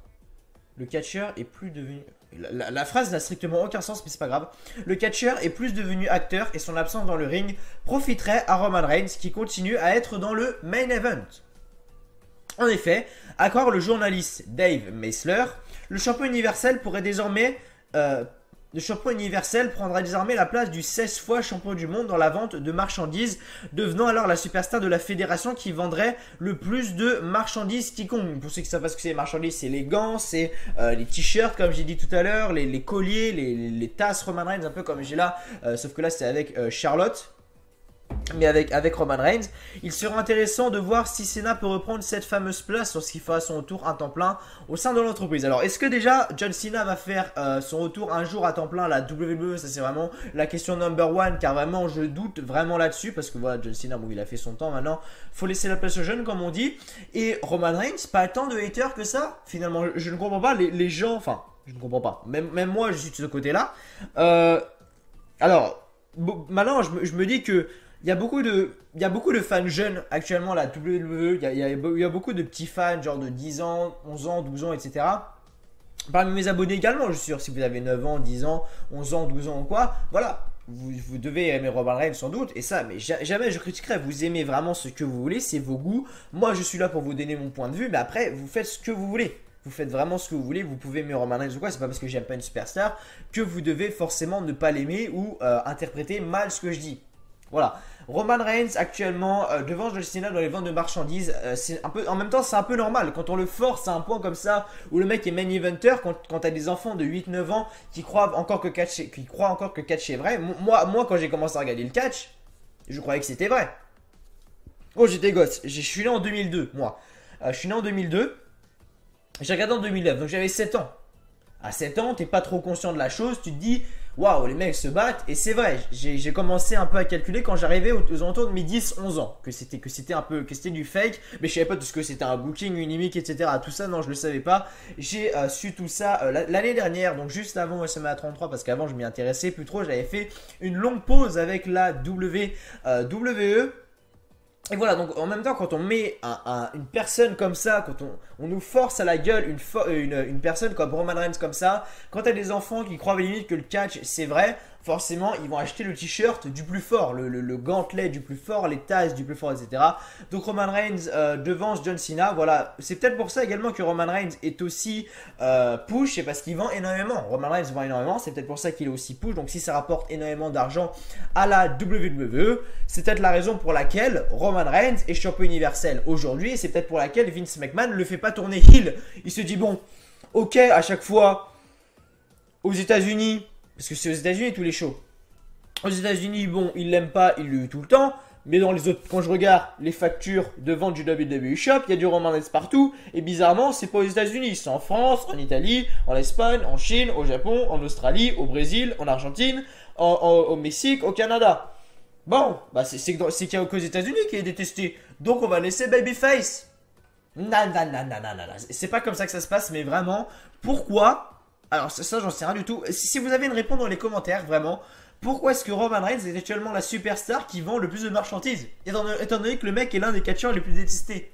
Le catcheur est plus devenu... La phrase n'a strictement aucun sens, mais c'est pas grave. Le catcheur est plus devenu acteur et son absence dans le ring profiterait à Roman Reigns qui continue à être dans le main event. En effet, à croire le journaliste Dave Meisler, le champion universel pourrait désormais... le champion universel prendra désormais la place du 16 fois champion du monde dans la vente de marchandises, devenant alors la superstar de la fédération qui vendrait le plus de marchandises quiconque. Pour ceux qui savent pas ce que c'est les marchandises, c'est les gants, c'est les t-shirts comme j'ai dit tout à l'heure, les colliers, les tasses Roman Reigns, un peu comme j'ai là, sauf que là c'est avec Charlotte. Mais avec Roman Reigns, il sera intéressant de voir si Cena peut reprendre cette fameuse place lorsqu'il fera son retour à temps plein au sein de l'entreprise. Alors, est-ce que déjà John Cena va faire son retour un jour à temps plein à la WWE? Ça, c'est vraiment la question number one, car vraiment, je doute vraiment là-dessus. Parce que voilà, John Cena, bon, il a fait son temps maintenant. Faut laisser la place aux jeunes, comme on dit. Et Roman Reigns, pas tant de haters que ça. Finalement, je ne comprends pas les gens. Enfin, je ne comprends pas. Même moi, je suis de ce côté-là. Alors, maintenant, je me dis que. Il y a beaucoup de fans jeunes actuellement à la WWE. Il y a beaucoup de petits fans, genre de 10 ans, 11 ans, 12 ans, etc. Parmi mes abonnés également, je suis sûr, si vous avez 9 ans, 10 ans, 11 ans, 12 ans ou quoi, voilà. Vous devez aimer Roman Reigns sans doute, et ça, mais jamais je critiquerai. Vous aimez vraiment ce que vous voulez, c'est vos goûts. Moi, je suis là pour vous donner mon point de vue, mais après, vous faites ce que vous voulez. Vous faites vraiment ce que vous voulez, vous pouvez aimer Roman Reigns ou quoi, c'est pas parce que j'aime pas une superstar que vous devez forcément ne pas l'aimer ou interpréter mal ce que je dis. Voilà. Roman Reigns actuellement devant John Cena dans les ventes de marchandises, c'est un peu, en même temps c'est un peu normal quand on le force à un point comme ça où le mec est main eventer, quand t'as des enfants de 8-9 ans qui croient encore que catch est vrai. Moi quand j'ai commencé à regarder le catch, je croyais que c'était vrai. Oh j'étais gosse, je suis né en 2002 moi. Je suis né en 2002, j'ai regardé en 2009 donc j'avais 7 ans. À 7 ans, t'es pas trop conscient de la chose, tu te dis waouh, les mecs se battent. Et c'est vrai, j'ai commencé un peu à calculer quand j'arrivais aux alentours de mes 10-11 ans que c'était du fake, mais je savais pas tout ce que c'était un booking, une gimmick, etc. Tout ça, non, je le savais pas. J'ai su tout ça l'année dernière, donc juste avant WrestleMania 33, parce qu'avant je m'y intéressais plus trop. J'avais fait une longue pause avec la WWE. Et voilà, donc en même temps, quand on met une personne comme ça, quand on nous force à la gueule une personne comme Roman Reigns comme ça, quand t'as des enfants qui croient à la limite que le catch c'est vrai, forcément ils vont acheter le t-shirt du plus fort, le gantelet du plus fort, les tasses du plus fort, etc. Donc Roman Reigns devance John Cena, voilà, c'est peut-être pour ça également que Roman Reigns est aussi push, c'est parce qu'il vend énormément. Roman Reigns vend énormément, c'est peut-être pour ça qu'il est aussi push, donc si ça rapporte énormément d'argent à la WWE, c'est peut-être la raison pour laquelle Roman Reigns est champion universel aujourd'hui, et c'est peut-être pour laquelle Vince McMahon ne le fait pas tourner heel. Il se dit bon, ok, à chaque fois aux États-Unis, parce que c'est aux États-Unis tous les shows. Aux États-Unis, bon, ils l'aiment pas, ils le tout le temps. Mais dans les autres, quand je regarde les factures de vente du WWE Shop, il y a du Roman Reigns partout. Et bizarrement, c'est pas aux États-Unis, c'est en France, en Italie, en Espagne, en Chine, au Japon, en Australie, au Brésil, en Argentine, au Mexique, au Canada. Bon, bah c'est qu'il y a qu'aux États-Unis qui est détesté. Donc on va laisser Babyface. Non. C'est pas comme ça que ça se passe, mais vraiment, pourquoi? Alors ça j'en sais rien du tout. Si vous avez une réponse dans les commentaires, vraiment, pourquoi est-ce que Roman Reigns est actuellement la superstar qui vend le plus de marchandises, étant donné que le mec est l'un des catcheurs les plus détestés?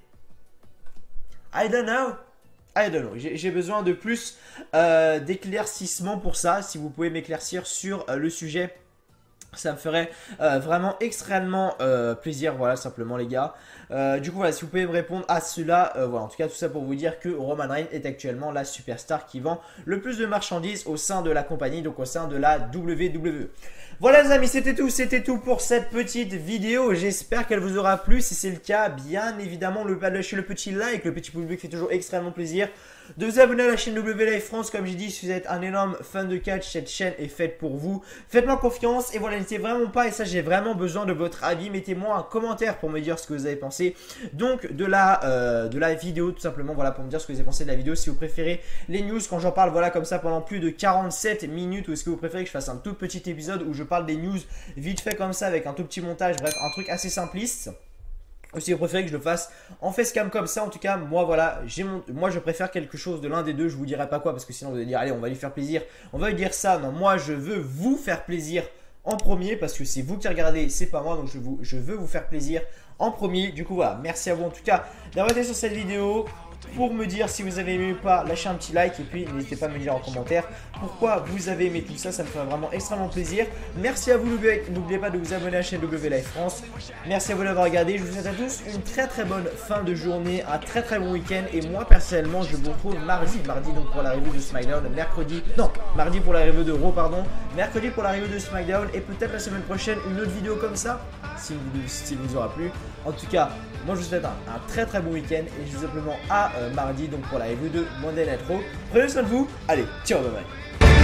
I don't know. J'ai besoin de plus d'éclaircissement pour ça. Si vous pouvez m'éclaircir sur le sujet, ça me ferait vraiment extrêmement plaisir, voilà, simplement les gars. Du coup, voilà, si vous pouvez me répondre à cela, voilà, en tout cas, tout ça pour vous dire que Roman Reigns est actuellement la superstar qui vend le plus de marchandises au sein de la compagnie, donc au sein de la WWE. Voilà les amis, c'était tout pour cette petite vidéo. J'espère qu'elle vous aura plu. Si c'est le cas, bien évidemment, lâchez le petit like, le petit pouce bleu qui fait toujours extrêmement plaisir. De vous abonner à la chaîne W Live France, comme j'ai dit, si vous êtes un énorme fan de catch, cette chaîne est faite pour vous. Faites-moi confiance et voilà, n'hésitez vraiment pas, et ça j'ai vraiment besoin de votre avis, mettez-moi un commentaire pour me dire ce que vous avez pensé donc de la vidéo, tout simplement, voilà, pour me dire ce que vous avez pensé de la vidéo, si vous préférez les news quand j'en parle, voilà, comme ça pendant plus de 47 minutes, ou est-ce que vous préférez que je fasse un tout petit épisode où je parle des news vite fait comme ça avec un tout petit montage, bref, un truc assez simpliste. Ou si vous préférez que je le fasse en facecam comme ça, en tout cas, moi voilà, moi je préfère quelque chose de l'un des deux, je vous dirai pas quoi parce que sinon vous allez dire allez on va lui faire plaisir, on va lui dire ça, non moi je veux vous faire plaisir en premier parce que c'est vous qui regardez, c'est pas moi, donc je veux vous faire plaisir en premier. Du coup voilà, merci à vous en tout cas d'avoir été sur cette vidéo. Pour me dire si vous avez aimé ou pas, lâchez un petit like et puis n'hésitez pas à me dire en commentaire pourquoi vous avez aimé tout ça, ça me ferait vraiment extrêmement plaisir. Merci à vous, n'oubliez pas de vous abonner à la chaîne W Live France. Merci à vous d'avoir regardé, je vous souhaite à tous une très bonne fin de journée, un très bon week-end et moi personnellement je vous retrouve mardi donc pour la review de SmackDown, mardi pour la review de Raw pardon, mercredi pour la review de SmackDown et peut-être la semaine prochaine une autre vidéo comme ça si vous aura plu. En tout cas, moi je vous souhaite un très bon week-end et je vous dis simplement à mardi donc pour la review de Monday Night Raw. Prenez soin de vous, allez, ciao, bye bye.